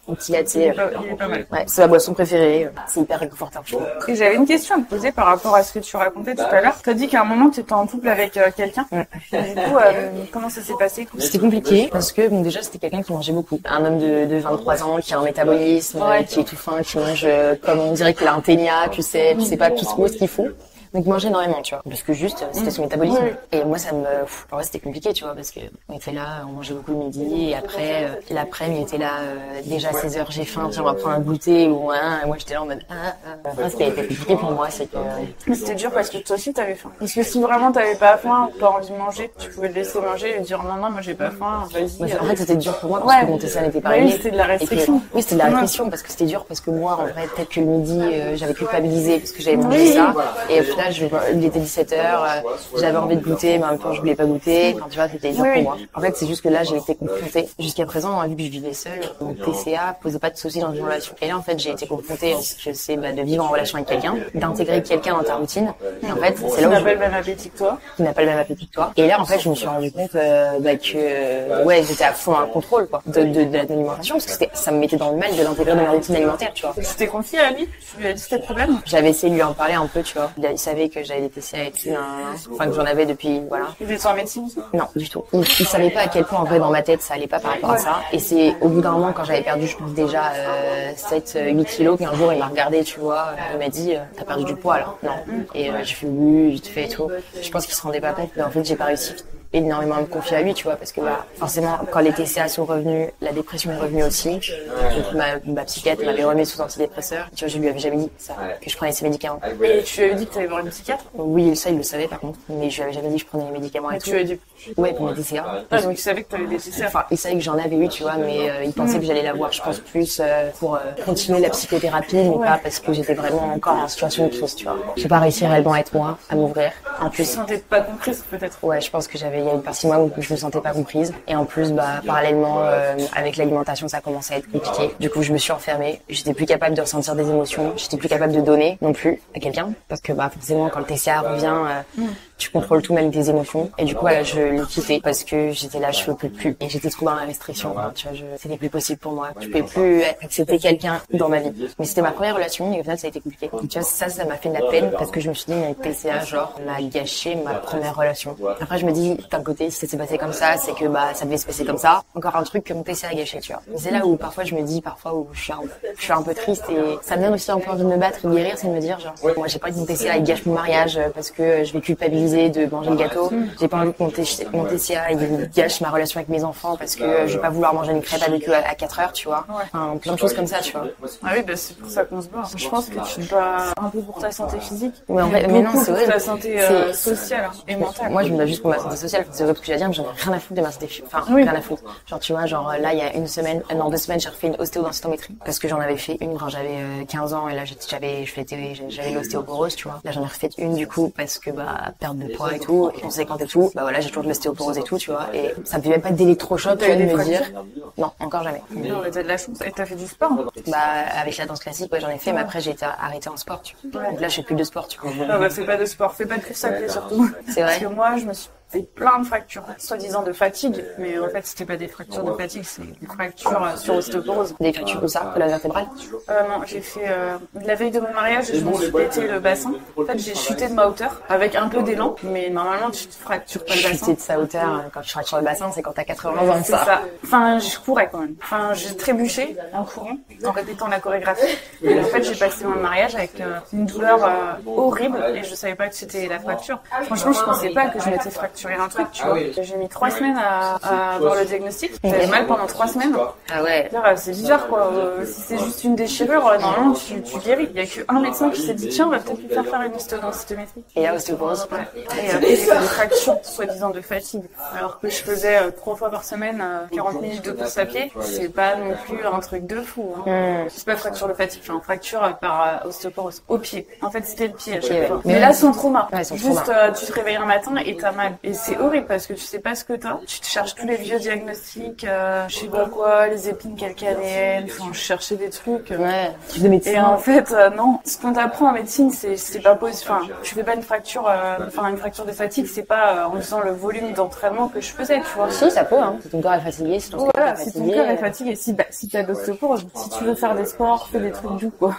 Un petit latte. il est pas mal. Ouais, c'est ma boisson préférée. C'est hyper réconfortant, je trouve. Et j'avais une question à te poser par rapport à ce que tu racontais tout à l'heure. Tu as dit qu'à un moment tu étais en couple avec quelqu'un. Ouais. Et du coup, comment ça s'est passé? C'était compliqué parce que bon, déjà c'était quelqu'un qui mangeait beaucoup. Un homme de 23 ans qui a un métabolisme, qui est tout fin, qui mange comme on dirait qu'il a un ténia, tu sais pas tout ce qu'il faut. Donc manger énormément, tu vois, parce que juste c'était son métabolisme. Et moi en vrai c'était compliqué, tu vois, parce que on était là, on mangeait beaucoup le midi et après l'après-midi il était là déjà à 16h, j'ai faim, tiens on va prendre un goûter ou un. Et moi j'étais là en mode Enfin, c'était compliqué pour moi, c'est que Mais c'était dur parce que toi aussi t'avais faim. Parce que si vraiment t'avais pas faim, pas envie de manger, tu pouvais le laisser manger et dire non moi j'ai pas faim, vas-y. en fait c'était dur pour moi parce que mon TCA n'était pas réglé. Oui, c'était de la restriction. Oui, c'était de la restriction parce que c'était dur parce que moi en vrai peut-être que le midi j'avais culpabilisé parce que j'avais mangé ça et au final il était 17h, j'avais envie de goûter mais en même temps je voulais pas goûter, enfin tu vois c'était dur pour moi. En fait c'est juste que là j'ai été confrontée jusqu'à présent vu que je vivais seule, mon TCA posait pas de soucis dans une relation et là en fait j'ai été confrontée à ce que c'est de vivre en relation avec quelqu'un, d'intégrer quelqu'un dans ta routine et en fait c'est là où n'a pas le même appétit que toi. qui n'a pas le même appétit que toi. Et là, en fait, je me suis rendu compte que j'étais à fond dans le contrôle de l'alimentation parce que ça me mettait dans le mal de l'intégrer dans ma routine alimentaire, tu vois. Tu t'es confiée à lui? Tu lui as dit tes problèmes? J'avais essayé de lui en parler un peu, tu vois. Il savait que j'avais des TCA et tout, enfin que j'en avais depuis, voilà. Il était en médecine? Non, du tout. Il savait pas à quel point en vrai dans ma tête ça allait pas par rapport à ça. Et c'est au bout d'un moment quand j'avais perdu, je pense déjà 7-8 kilos, qu'un jour il m'a regardé, tu vois, il m'a dit t'as perdu du poids là? Non. Et j'ai fait oui, vite fait et tout. Je pense qu'il se rendait pas compte, mais en fait j'ai pas réussi. énormément à me confier à lui, tu vois, parce que bah, forcément, quand les TCA sont revenus, la dépression est revenue aussi. Donc ma psychiatre m'avait remis sous antidépresseurs. Tu vois, je lui avais jamais dit ça, que je prenais ces médicaments. Et tu lui avais dit que tu allais voir une psychiatre? Oui, ça, il le savait par contre, mais je lui avais jamais dit que je prenais les médicaments et tout. Tu lui as dit? Ouais, pour mes TCA. Ah, donc tu savais que tu avais des TCA. Enfin, il savait que j'en avais eu, tu vois, mais il pensait que j'allais la voir, je pense, plus pour continuer la psychothérapie, mais pas parce que j'étais vraiment encore en situation de crise, tu vois. J'ai pas réussi réellement à être moi, à m'ouvrir. En Tu te plus, sentais pas comprise peut-être? ouais, je pense que il y a une partie de moi où je me sentais pas comprise. Et en plus, bah, parallèlement, avec l'alimentation, ça commençait à être compliqué. Du coup, je me suis enfermée. J'étais plus capable de ressentir des émotions. J'étais plus capable de donner non plus à quelqu'un. Parce que, bah, forcément, quand le TCA revient, tu contrôles tout, même tes émotions. Et du coup, voilà, je l'ai quitté parce que j'étais là, je peux plus. Et j'étais trop dans la restriction. Tu vois, c'était plus possible pour moi. Je pouvais plus accepter quelqu'un dans ma vie. Mais c'était ma première relation et au final, ça a été compliqué. Et tu vois, ça m'a fait de la peine parce que je me suis dit, mon TCA, genre, m'a gâché ma première relation. Après, je me dis, d'un côté, si ça s'est passé comme ça, c'est que, bah, ça devait se passer comme ça. Encore un truc que mon TCA a gâché, tu vois. C'est là où, parfois, je me dis, où je suis un peu triste et ça me donne aussi un peu envie de me battre et de guérir, c'est de me dire, genre, moi, j'ai pas envie que mon TCA, il gâche mon mariage parce que je vais culpabiliser de manger le gâteau. J'ai pas envie que mon TCA, il gâche ma relation avec mes enfants parce que je vais pas vouloir manger une crêpe avec eux à 4 heures, tu vois. Enfin, plein de choses comme ça, tu vois. Ah oui, bah c'est pour ça qu'on se bat. Je pense que tu te bats un peu pour ta santé physique. Mais en vrai, mais non, c'est pour vrai. ta santé sociale et mentale. Moi, je me bats juste pour ma santé sociale. C'est vrai ce que tu vas dire, mais j'en ai rien à foutre de ma santé physique. Enfin, Oui. rien à foutre. Genre, tu vois, genre, là, il y a 2 semaines, j'ai refait une ostéodensitométrie. Parce que j'en avais fait une quand j'avais 15 ans et là, j'avais l'ostéoporose, tu vois. Là, j'en ai refait une, du coup, parce que, bah, perte de poids et tout, et conséquente et tout. Bah voilà, j'ai toujours de l'ostéoporose et tout, tu vois. Et ça me fait même pas d'électrochoc, tu vois, de me dire. Non, encore jamais. Non, mais t'as de la chance. Et t'as fait du sport? Bah, avec la danse classique, ouais, j'en ai fait, mais après, j'ai été arrêtée en sport, tu vois. Donc là, je fais plus de sport, tu vois. Non, bah fais pas de sport, fais pas de course à pied surtout. C'est vrai. Parce que moi, je me suis fait plein de fractures, soi-disant de fatigue, mais en fait, c'était pas des fractures de fatigue, c'est des fractures sur ostéoporose. Des fractures comme ça, de la vertébrale. Non, j'ai fait la veille de mon mariage, je me suis pété le bassin. En fait, j'ai chuté de ma hauteur avec un peu d'élan, mais normalement, tu te fractures pas le bassin. Chuter de sa hauteur, quand tu fractures le bassin, c'est quand t'as 80 ans, C'est ça. Enfin, je courais quand même. Enfin, j'ai trébuché en courant, en répétant la chorégraphie. Et en fait, j'ai passé mon mariage avec une douleur horrible et je savais pas que c'était la fracture. Franchement, je pensais pas que je m'étais fracturé un truc, tu vois. J'ai mis 3 semaines à avoir le diagnostic. J'avais mal pendant 3 semaines. Ah ouais. C'est bizarre, quoi. Si c'est juste une déchirure, normalement, tu guéris. Il y a qu'un médecin qui s'est dit, tiens, on va peut-être lui faire une ostéodensitométrie. Et là, ostéoporose. Et après, c'est des fractures, soi-disant de fatigue. Alors que je faisais 3 fois par semaine 40 minutes de course à pied, c'est pas non plus un truc de fou. Hein. C'est pas fracture de fatigue, enfin fracture par ostéoporose au pied. En fait, c'était le pied à chaque fois. Mais là, sans trauma. Ouais, sans Juste, trauma. tu te réveilles un matin et t'as mal. Et c'est horrible parce que tu sais pas ce que t'as. Tu te cherches tous les vieux diagnostics, je sais pas quoi, les épines calcanéennes, enfin, je cherchais des trucs. Ouais, tu de médecine. Et en fait, non. Ce qu'on t'apprend en médecine, c'est pas possible. Enfin, tu fais pas une fracture, une fracture de fatigue, c'est pas en faisant le volume d'entraînement que je faisais, tu vois. Si, ça peut, hein. Si ton corps est fatigué, si ton squelette Voilà, est si fatigué. ton cœur est fatigué, si t'as de l'ostéoporose, si tu veux faire des sports, fais des trucs doux, quoi.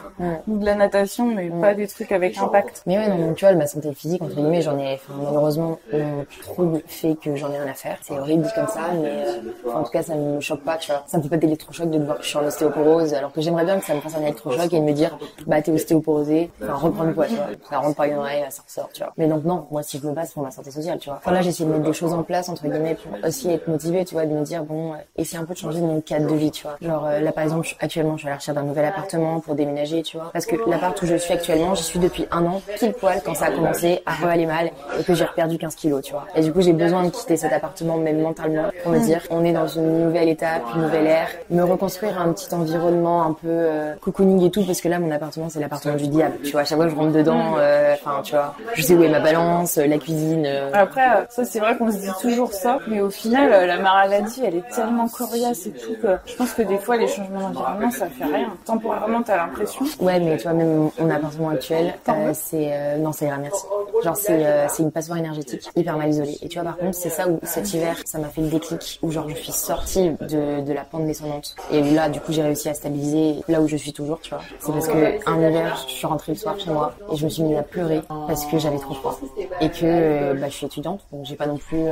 Ou de la natation, mais pas des trucs avec impact. Mais ouais, non, tu vois, ma santé physique, entre guillemets, malheureusement, mon trouble fait que j'en ai rien à faire. C'est horrible dit comme ça, mais en tout cas, ça me choque pas, tu vois. Ça me fait pas d'électrochoc de voir que je suis en ostéoporose, alors que j'aimerais bien que ça me fasse un électrochoc et de me dire, bah, t'es ostéoporosé, enfin, reprends le poids, tu vois. Ça rentre par une oreille, ça ressort, tu vois. Mais donc, non, moi, si je me base pour ma santé sociale, tu vois. Enfin, là, j'essaie de mettre des choses en place, entre guillemets, pour aussi être motivée, tu vois, de me dire, bon, essayer un peu de changer mon cadre de vie, tu vois. Genre, là, par exemple, actuellement, je suis à la recherche d'un nouvel appartement pour déménager, tu vois. Parce que l'appart où je suis actuellement, j'y suis depuis 1 an, pile poil, quand ça a commencé à aller mal et que j'ai reperdu 15 kilos, tu vois. Et du coup, j'ai besoin de quitter cet appartement, même mentalement, pour me dire, on est dans une nouvelle étape, une nouvelle ère, me reconstruire un petit environnement un peu cocooning et tout, parce que là, mon appartement, c'est l'appartement du diable, tu vois. À chaque fois que je rentre dedans, enfin, tu vois, je sais où est ma balance, la cuisine. Après, ça, c'est vrai qu'on se dit toujours ça, mais au final, la maladie, elle est tellement coriace et tout que je pense que des fois, les changements d'environnement, ça fait rien. Temporairement, t'as l'impression. Ouais, mais tu vois, même mon appartement actuel, non, c'est rien, merci. Genre, c'est une passoire énergétique, hyper mal isolée. Et tu vois, par contre, c'est ça où, cet hiver, ça m'a fait le déclic, où genre, je suis sortie de la pente descendante. Et où là, du coup, j'ai réussi à stabiliser là où je suis toujours, tu vois. C'est parce que un hiver, je suis rentrée le soir chez moi et je me suis mise à pleurer parce que j'avais trop froid. Et que, bah, je suis étudiante, donc j'ai pas non plus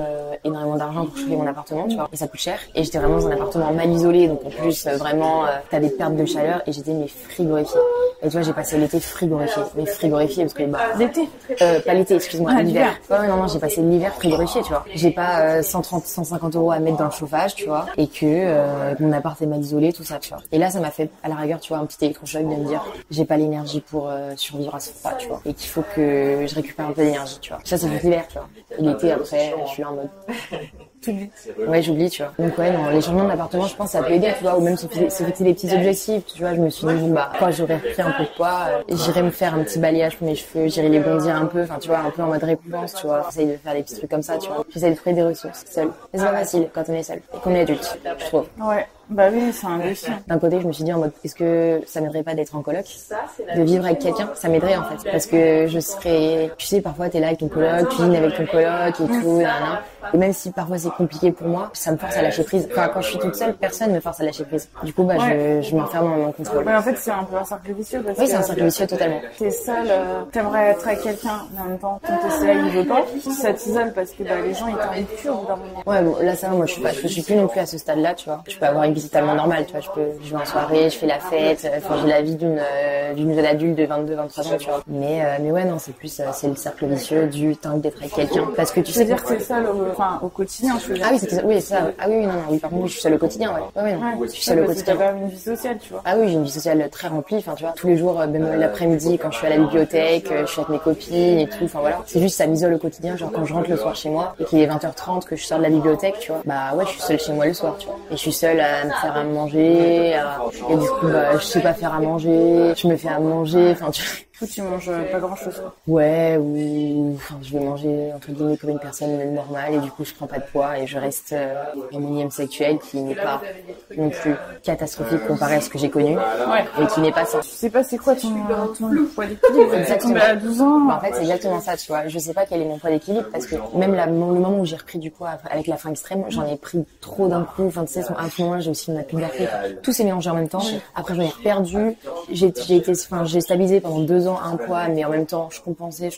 énormément d'argent pour chauffer mon appartement, tu vois. Et ça coûte cher. Et j'étais vraiment dans un appartement mal isolé, donc en plus, vraiment, t'as des pertes de chaleur et j'étais, mais frigorifiée. Et tu vois, j'ai passé l'été frigorifiée. Mais frigorifiée parce que, bah, L'été? pas l'été, excuse-moi, l'hiver. Ouais, non, j'ai passé l'hiver frigorifier, tu vois. J'ai pas 130, 150 euros à mettre dans le chauffage, tu vois, et que mon appart est mal isolé, tout ça, tu vois. Et là, ça m'a fait, à la rigueur, tu vois, un petit électrochoc de me dire, j'ai pas l'énergie pour survivre à ce froid, tu vois, et qu'il faut que je récupère un peu d'énergie, tu vois. Ça, c'est l'hiver, tu vois. Et l'été, après, je suis là en mode... Ouais, j'oublie, tu vois. Donc ouais, non, les changements d'appartement, je pense, ça peut aider, tu vois, ou même se fixer des petits objectifs, tu vois. Je me suis dit, bon, bah, quand j'aurais repris un peu de poids, j'irai me faire un petit balayage pour mes cheveux, j'irai les bondir un peu, enfin, tu vois, un peu en mode récompense, tu vois. J'essaye de faire des petits trucs comme ça, tu vois. J'essaye de trouver des ressources, seule. Mais c'est pas facile quand on est seul et qu'on est adulte, je trouve. Ouais. Bah oui, c'est un défi. D'un côté, je me suis dit en mode, est-ce que ça m'aiderait pas d'être en coloc, de vivre avec quelqu'un? Ça m'aiderait en fait, parce que je serais, tu sais, parfois t'es là avec ton coloc, tu dînes avec ton coloc et tout, et même si parfois c'est compliqué pour moi, ça me force à lâcher prise. Enfin, quand je suis toute seule, personne me force à lâcher prise. Du coup, bah, je m'enferme dans mon contrôle. Ouais, en fait, c'est un peu un cercle vicieux. Parce oui, c'est un cercle vicieux totalement. T'es seule, t'aimerais être avec quelqu'un, mais en même temps, ton TCA il veut pas. Ça t'isole parce que bah, les gens ils t'invitent plus au bout d'un moment. Ouais, bon, là ça va, moi je suis plus non plus à ce stade-là, tu vois. Je peux avoir une vie totalement normale, tu vois. Je vais en soirée, je fais la fête, enfin j'ai la vie d'une jeune adulte de 22, 23 ans, tu vois. Mais ouais, non, c'est plus, c'est le cercle vicieux du temps d'être avec quelqu'un. Parce que tu sais dire que c'est seule au quotidien, je veux dire. Ah oui, oui, c'est ça. Ah oui, non, oui, par contre, je suis seule au quotidien, ouais. Ouais, non, je suis seule au quotidien. T'as quand même une vie sociale, tu vois. Ah oui, j'ai une vie sociale très remplie, enfin, tu vois. Tous les jours, même l'après-midi, quand je suis à la bibliothèque, je suis avec mes copines et tout, enfin voilà. C'est juste, ça m'isole au quotidien, genre quand je rentre le soir chez moi et qu'il est 20h30, que je sors de la bibliothèque, tu vois. Bah ouais, je suis seule chez moi le soir, tu vois. Et je suis seule à me faire à manger, et du coup, bah, je sais pas faire à manger, je me fais à manger, enfin, Tu manges pas grand chose. Ouais, ou enfin, je vais manger entre guillemets comme une personne normale et du coup je prends pas de poids et je reste un minimum sexuel qui n'est pas non plus catastrophique comparé à ce que j'ai connu et qui n'est pas sain. Je sais pas c'est quoi ton poids d'équilibre. Exactement. À 12 ans. Bah, en fait c'est exactement ça, tu vois. Je sais pas quel est mon poids d'équilibre parce que même le moment où j'ai repris du poids avec la faim extrême, j'en ai pris trop d'un coup. Enfin tu sais, à ce moment-là j'ai aussi ma puberté. Tout s'est mélangé en même temps. Après j'en ai perdu. J'ai stabilisé pendant 2 ans un poids, mais en même temps je compensais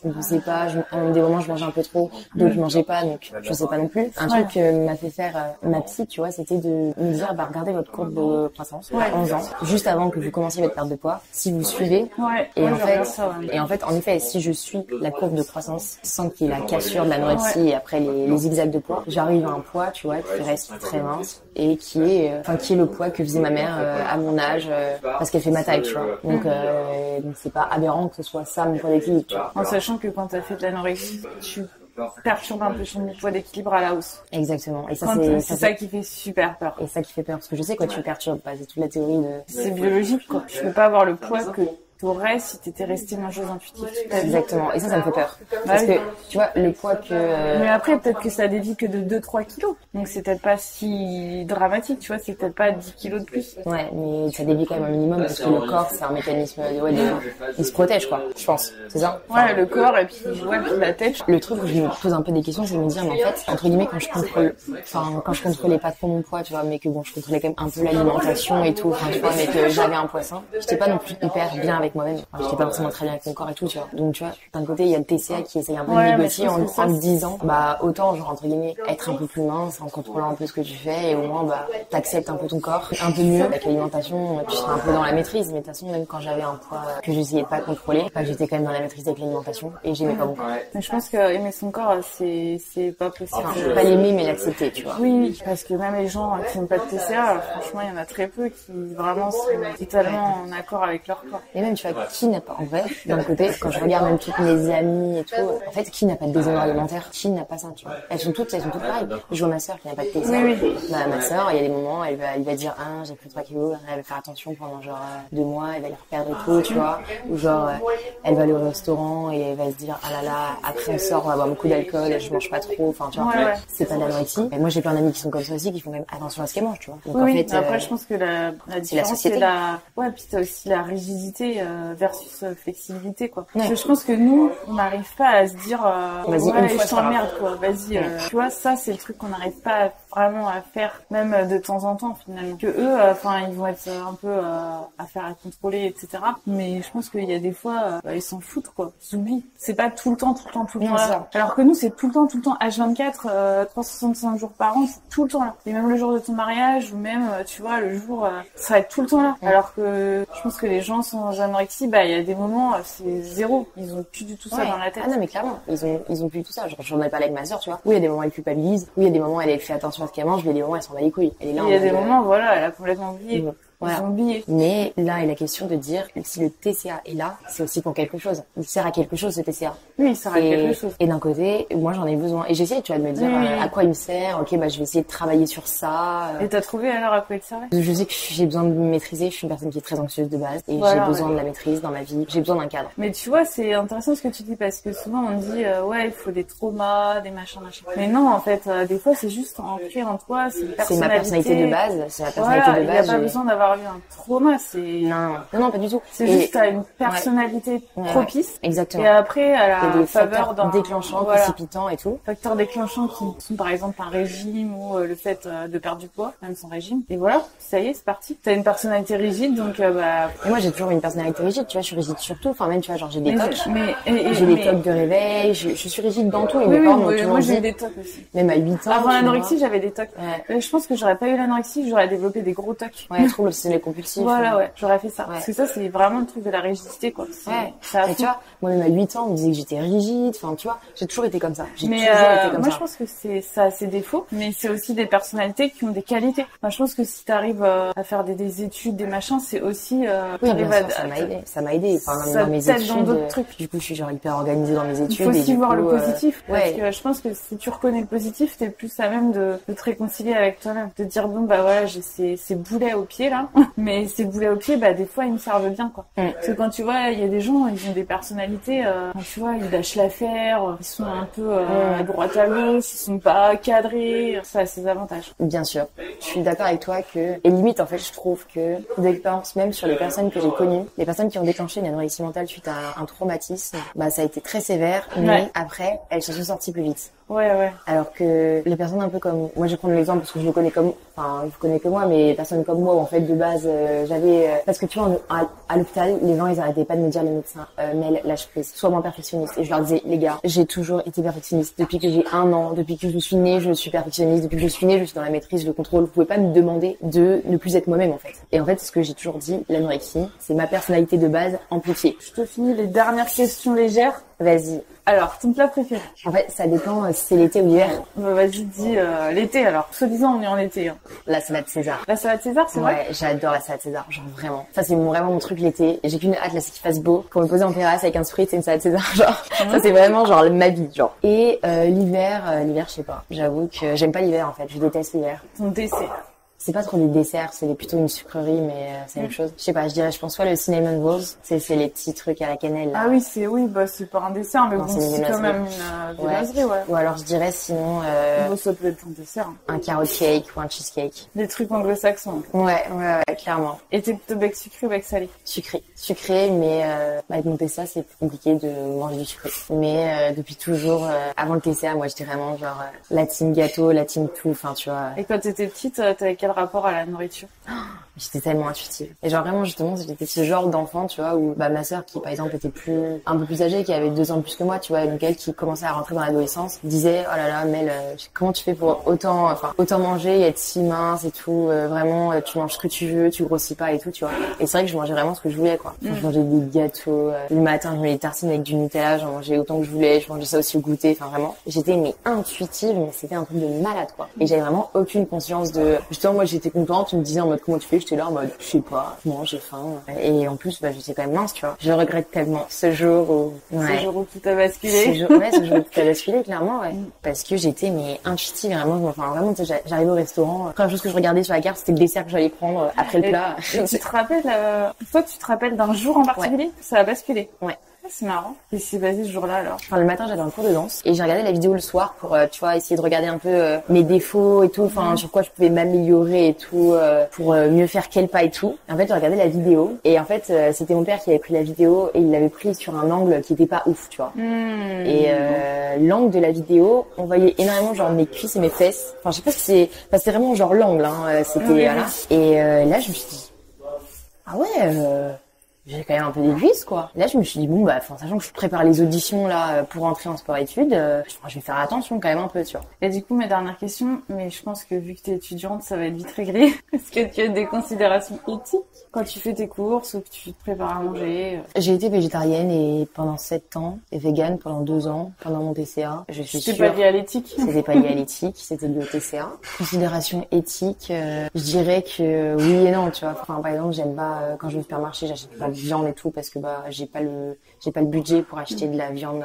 pas, des moments je mangeais un peu trop, d'autres je mangeais pas, donc je sais pas non plus. Un truc que m'a fait faire ma psy, tu vois, c'était de me dire, bah regardez votre courbe de croissance, 11 ans, juste avant que vous commenciez votre perte de poids, si vous suivez, et en fait, en effet, si je suis la courbe de croissance sans qu'il y ait la cassure de l'anorexie et après les zigzags de poids, j'arrive à un poids, tu vois, qui reste très mince et qui est le poids que faisait ma mère à mon âge, parce qu'elle fait ma taille, tu vois. Donc c'est pas aberrant que ce soit ça mon poids d'équilibre, tu vois. En sachant que quand t'as fait de l'anorexie, tu perturbes un peu ton poids d'équilibre à la hausse. Exactement. Et ça, c'est ça qui fait super peur. Et ça qui fait peur, parce que je sais quoi tu perturbes, c'est toute la théorie de... C'est biologique, quoi. Tu peux pas avoir le poids que t'aurais si t'étais restée mangeuse intuitive toute ta vie. Exactement. Et ça me fait peur. Parce que, tu vois, le poids que... Mais après, peut-être que ça dévie que de 2-3 kilos. Donc c'est peut-être pas si dramatique, tu vois, c'est peut-être pas 10 kilos de plus. Ouais, mais ça dévie quand même un minimum parce que le corps, c'est un mécanisme il se protège, quoi, je pense. C'est ça? Ouais, le corps et puis la tête. Le truc où je me pose un peu des questions, c'est de me dire, mais en fait, entre guillemets, quand je contrôlais pas trop mon poids, tu vois, mais que bon, je contrôlais quand même un peu l'alimentation et tout, enfin, tu vois, mais que j'avais un poids sain, j'étais pas non plus hyper bien avec moi-même. Enfin, j'étais pas forcément très bien avec mon corps et tout, tu vois. Donc, tu vois, d'un côté, il y a le TCA qui essaye un peu de négocier en me disant, bah, autant, genre, entre guillemets, être un peu plus mince en contrôlant un peu ce que tu fais et au moins, bah, t'acceptes un peu ton corps un peu mieux. Avec l'alimentation, tu seras un peu dans la maîtrise, mais de toute façon, même quand j'avais un poids que j'essayais de pas contrôler, bah, j'étais quand même dans la maîtrise avec l'alimentation et j'aimais pas beaucoup. Mais je pense que aimer son corps, c'est pas possible. Enfin, pas l'aimer, mais l'accepter, tu vois. Oui, parce que même les gens qui n'ont pas de TCA, franchement, il y en a très peu qui vraiment sont totalement en accord avec leur corps. Et même, tu vois, qui n'a pas, en vrai, d'un côté, quand je regarde même toutes mes amies et tout, en fait, qui n'a pas de désordre alimentaire? Qui n'a pas ça, tu vois? Elles sont toutes pareilles. Je vois ma sœur qui n'a pas de TCA. Oui. Bah, ma sœur, il y a des moments, elle va dire, j'ai pris 3 kilos, elle va faire attention pendant genre 2 mois, elle va les reperdre et tout, tu vois. Ou genre, elle va aller au restaurant et elle va se dire, ah là là, après on sort, on va boire beaucoup d'alcool, je mange pas trop, enfin, tu vois. C'est pas de l'anorexie. Et moi, j'ai plein d'amis qui sont comme ça aussi, qui font quand même attention à ce qu'elles mangent, tu vois. Donc, en fait, après, je pense que la différence, c'est puis t'as aussi la rigidité, versus flexibilité, quoi. Ouais. Je pense que nous, on n'arrive pas à se dire, vas-y, une fois je t'emmerde, quoi. Vas-y, tu vois, ça, c'est le truc qu'on n'arrive pas vraiment à faire, même de temps en temps finalement. Que eux, ils vont être un peu à faire à contrôler, etc. Mais je pense qu'il y a des fois, ils s'en foutent quoi. Ils oublient. C'est pas tout le temps là. Alors que nous, c'est tout le temps H24, 365 jours par an, c'est tout le temps là. Et même le jour de ton mariage ou même, tu vois, le jour, ça va être tout le temps là. Alors que je pense que les gens sans anorexie, il y a des moments, c'est zéro. Ils ont plus du tout ça dans la tête. Ah non, mais clairement, ils ont plus tout ça. Genre, j'en ai parlé avec ma sœur, tu vois. Oui, il y a des moments elle culpabilise. Oui, il y a des moments elle fait attention à ce qu'elle mange, mais il y a des moments elle s'en bat les couilles. Elle est là. Il y a des moments, voilà, elle a complètement oublié. Voilà. Mais là est la question de dire que si le TCA est là, c'est aussi pour quelque chose. Il sert à quelque chose ce TCA. Oui, il sert à quelque chose. Et d'un côté, moi j'en ai besoin. Et j'essaie, tu vois, de me dire à quoi il me sert. Ok, je vais essayer de travailler sur ça. Et t'as trouvé alors à quoi il te servait? Je sais que j'ai besoin de me maîtriser. Je suis une personne qui est très anxieuse de base et j'ai besoin de la maîtrise dans ma vie. J'ai besoin d'un cadre. Mais tu vois, c'est intéressant ce que tu dis parce que souvent on dit il faut des traumas, des machins. Mais non, en fait, des fois c'est juste ancré en toi. C'est ma personnalité de base. C'est ma personnalité de base. Il y a pas besoin d'avoir eu un trauma. Non, pas du tout. C'est juste t'as une personnalité propice. Exactement. Et après, à la faveur d'un déclenchant, précipitant et tout. Facteurs déclenchants qui sont par exemple un régime ou le fait de perdre du poids, même sans régime. Et voilà, ça y est, c'est parti. T'as une personnalité rigide, donc Et moi j'ai toujours une personnalité rigide, tu vois, je suis rigide sur tout. Enfin même, tu vois, genre j'ai des tocs. J'ai des tocs de réveil, je suis rigide dans tout. Et mes parents m'ont toujours dit. Moi j'ai eu des tocs aussi. Même à 8 ans. Avant l'anorexie, j'avais des tocs. Je pense que j'aurais pas eu l'anorexie, j'aurais développé des gros tocs. Trouble obsessionnel compulsif. Voilà, j'aurais fait ça. Parce que ça, c'est vraiment le truc de la rigidité, quoi. Mais tu vois, moi-même à 8 ans, on me disait que j'étais rigide. Enfin, tu vois, j'ai toujours été comme ça. Moi, je pense que ça a ses défauts, mais c'est aussi des personnalités qui ont des qualités. Enfin, je pense que si t'arrives à faire des études, des machins, c'est aussi... oui, bien sûr, ça m'a aidé. Enfin, ça dans mes études, dans d'autres trucs. Du coup, je suis genre hyper organisée dans mes études. Il faut aussi voir le positif. Parce que je pense que si tu reconnais le positif, t'es plus à même de te réconcilier avec toi-même. De dire, bon, voilà, j'ai ces boulets au pied, là. Mais ces boulets au pied, des fois, ils me servent bien, quoi. Parce que quand tu vois, il y a des gens, ils ont des personnalités, quand tu vois, ils lâchent l'affaire, ils sont un peu à droite à gauche, ils sont pas cadrés, ça a ses avantages. Bien sûr. Je suis d'accord avec toi et limite, en fait, je trouve que d'expérience même sur les personnes que j'ai connues, les personnes qui ont déclenché une anorexie mentale suite à un traumatisme, ça a été très sévère, mais après, elles s'en sont sorties plus vite. Ouais. Alors que les personnes un peu comme moi, je vais prendre l'exemple parce que je connais que moi, mais les personnes comme moi, où en fait de base parce que tu vois, à l'hôpital, les gens ils arrêtaient pas de me dire, les médecins, Mel, lâche prise, sois moins perfectionniste. Et je leur disais, les gars, j'ai toujours été perfectionniste depuis que j'ai 1 an, depuis que je suis née, je suis perfectionniste, depuis que je suis née, je suis dans la maîtrise, le contrôle. Vous pouvez pas me demander de ne plus être moi-même en fait. Et en fait, ce que j'ai toujours dit, l'anorexie, c'est ma personnalité de base amplifiée. Je te finis les dernières questions légères. Vas-y. Alors, ton plat préféré? En fait, ça dépend si c'est l'été ou l'hiver. Vas-y, dis l'été alors. Soi-disant, on est en été. La salade César. La salade César, c'est vrai? Ouais, j'adore la salade César, genre vraiment. Ça, c'est vraiment mon truc l'été. J'ai qu'une hâte, là, c'est qu'il fasse beau. Qu'on me poser en terrasse avec un spritz et une salade César, genre. Ça, c'est vraiment genre ma vie, genre. Et l'hiver, je sais pas. J'avoue que j'aime pas l'hiver, en fait. Je déteste l'hiver. Ton dessert? C'est pas trop des desserts, c'est plutôt une sucrerie, mais c'est la même chose. Je sais pas, je pense soit le cinnamon rolls, c'est les petits trucs à la cannelle. Là. Ah oui, c'est pas un dessert, mais bon, c'est quand même une viennoiserie, ouais. Ou alors je dirais sinon... ça peut être un dessert. Un carrot cake ou un cheesecake. Des trucs anglo-saxons. Ouais, clairement. Et t'es plutôt bec sucré ou bec salé? Sucré, mais avec mon TCA, c'est plus compliqué de manger du sucré. Mais depuis toujours, avant le TCA, moi j'étais vraiment genre la team gâteau, la team tout, enfin tu vois. Et quand t'étais petite, t'avais quel rapport à la nourriture? J'étais tellement intuitive. Et genre vraiment justement, j'étais ce genre d'enfant, tu vois, où ma sœur qui par exemple était un peu plus âgée, qui avait 2 ans de plus que moi, tu vois, et donc elle qui commençait à rentrer dans l'adolescence, disait oh là là Mel, comment tu fais pour autant manger et être si mince et tout, vraiment tu manges ce que tu veux, tu grossis pas et tout, tu vois. Et c'est vrai que je mangeais vraiment ce que je voulais quoi. Je mangeais des gâteaux, le matin je mangeais des tartines avec du Nutella, j'en mangeais autant que je voulais, je mangeais ça aussi au goûter, enfin vraiment. J'étais intuitive, mais c'était un truc de malade quoi. Et j'avais vraiment aucune conscience de justement moi j'étais contente, tu me disais en mode comment tu fais, j'étais là en mode je sais pas, moi j'ai faim. Et en plus j'étais quand même mince, tu vois. Je regrette tellement ce jour où tout a basculé. Ce jour où tout a basculé clairement, ouais. Parce que j'étais intuitive vraiment, tu sais, j'arrivais au restaurant, la première chose que je regardais sur la carte, c'était le dessert que j'allais prendre après le plat. Et tu te rappelles toi tu te rappelles d'un jour en particulier? Ça a basculé. Ouais. C'est marrant. Qu'est-ce qui s'est passé ce jour-là alors? Enfin, le matin, j'avais un cours de danse et j'ai regardé la vidéo le soir pour, tu vois, essayer de regarder un peu mes défauts et tout, enfin, sur quoi je pouvais m'améliorer et tout, pour mieux faire quel pas et tout. En fait, j'ai regardé la vidéo et en fait, c'était mon père qui avait pris la vidéo et il l'avait pris sur un angle qui était pas ouf, tu vois. Et l'angle de la vidéo, on voyait énormément genre mes cuisses et mes fesses. Enfin, je sais pas si c'est, enfin, c'était vraiment genre l'angle, hein, c'était voilà. Et là, je me suis dit, ah ouais. J'ai quand même un peu des cuisses, quoi. Là, je me suis dit, bon, bah, sachant que je prépare les auditions, là, pour entrer en sport-études, je vais faire attention quand même un peu, tu vois. Et du coup, ma dernière question, mais je pense que vu que t'es étudiante, ça va être vite réglé. Est-ce que tu as des considérations éthiques quand tu fais tes courses ou que tu te prépares à manger? J'ai été végétarienne et pendant 7 ans, et végane pendant 2 ans, pendant mon TCA. Je suis sûre. C'était pas lié à l'éthique? C'était pas lié à l'éthique, c'était lié au TCA. Considération éthique, je dirais que oui et non, tu vois. Enfin, par exemple, j'aime pas, quand je vais au supermarché, j'achète pas de viande et tout parce que bah j'ai pas le budget pour acheter de la viande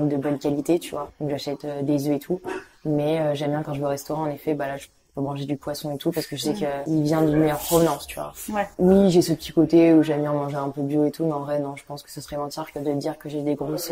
de bonne qualité, tu vois. Donc j'achète des œufs et tout. Mais j'aime bien quand je vais au restaurant, en effet, bah là je peux manger du poisson et tout parce que je sais qu'il vient d'une meilleure provenance, tu vois. Ouais. Oui, j'ai ce petit côté où j'aime bien manger un peu bio et tout, mais en vrai non, je pense que ce serait mentir que de dire que j'ai des grosses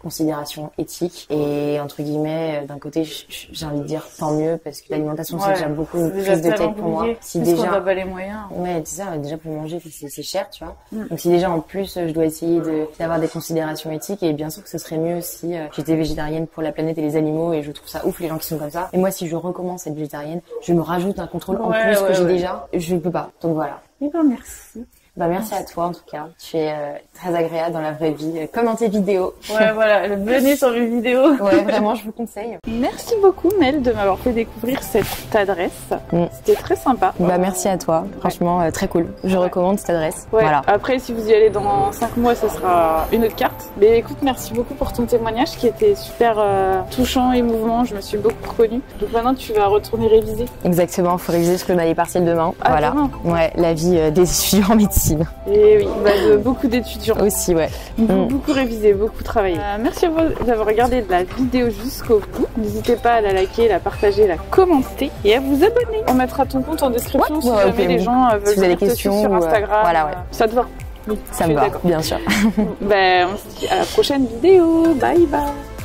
considérations éthiques. Et entre guillemets, d'un côté, j'ai envie de dire tant mieux parce que l'alimentation c'est déjà beaucoup une prise de tête pour moi. Si déjà on n'a pas les moyens. Ouais, c'est ça. Déjà pour manger, c'est cher, tu vois. Donc si déjà en plus je dois essayer d'avoir des considérations éthiques, et bien sûr que ce serait mieux si j'étais végétarienne pour la planète et les animaux, et je trouve ça ouf les gens qui sont comme ça. Et moi, si je recommence à être végétarienne, je me rajoute un contrôle en plus que j'ai déjà. Je peux pas. Donc voilà. Eh ben merci. Bah merci à toi en tout cas. Tu es très agréable dans la vraie vie, comme dans tes vidéos. Ouais voilà, venez sur mes vidéos. Ouais vraiment, je vous conseille. Merci beaucoup Mel de m'avoir fait découvrir cette adresse. C'était très sympa. Bah merci à toi, franchement très cool. Je recommande cette adresse. Ouais. Voilà. Après si vous y allez dans 5 mois, ce sera une autre carte. Mais écoute, merci beaucoup pour ton témoignage qui était super touchant, émouvant. Je me suis beaucoup reconnue. Donc maintenant tu vas retourner réviser. Exactement, faut réviser ce que l'on a les partiels demain. Ah, voilà. Demain. Ouais, la vie des étudiants en médecine. Et oui, bah, beaucoup d'étudiants. Aussi, ouais. Beaucoup révisé, beaucoup travaillé. Merci à vous d'avoir regardé la vidéo jusqu'au bout. N'hésitez pas à la liker, la partager, la commenter et à vous abonner. On mettra ton compte en description si jamais les gens veulent si vous avez des questions sur Instagram. Voilà, ouais. Ça te va? Oui, ça me va, bien sûr. On se dit à la prochaine vidéo. Bye bye.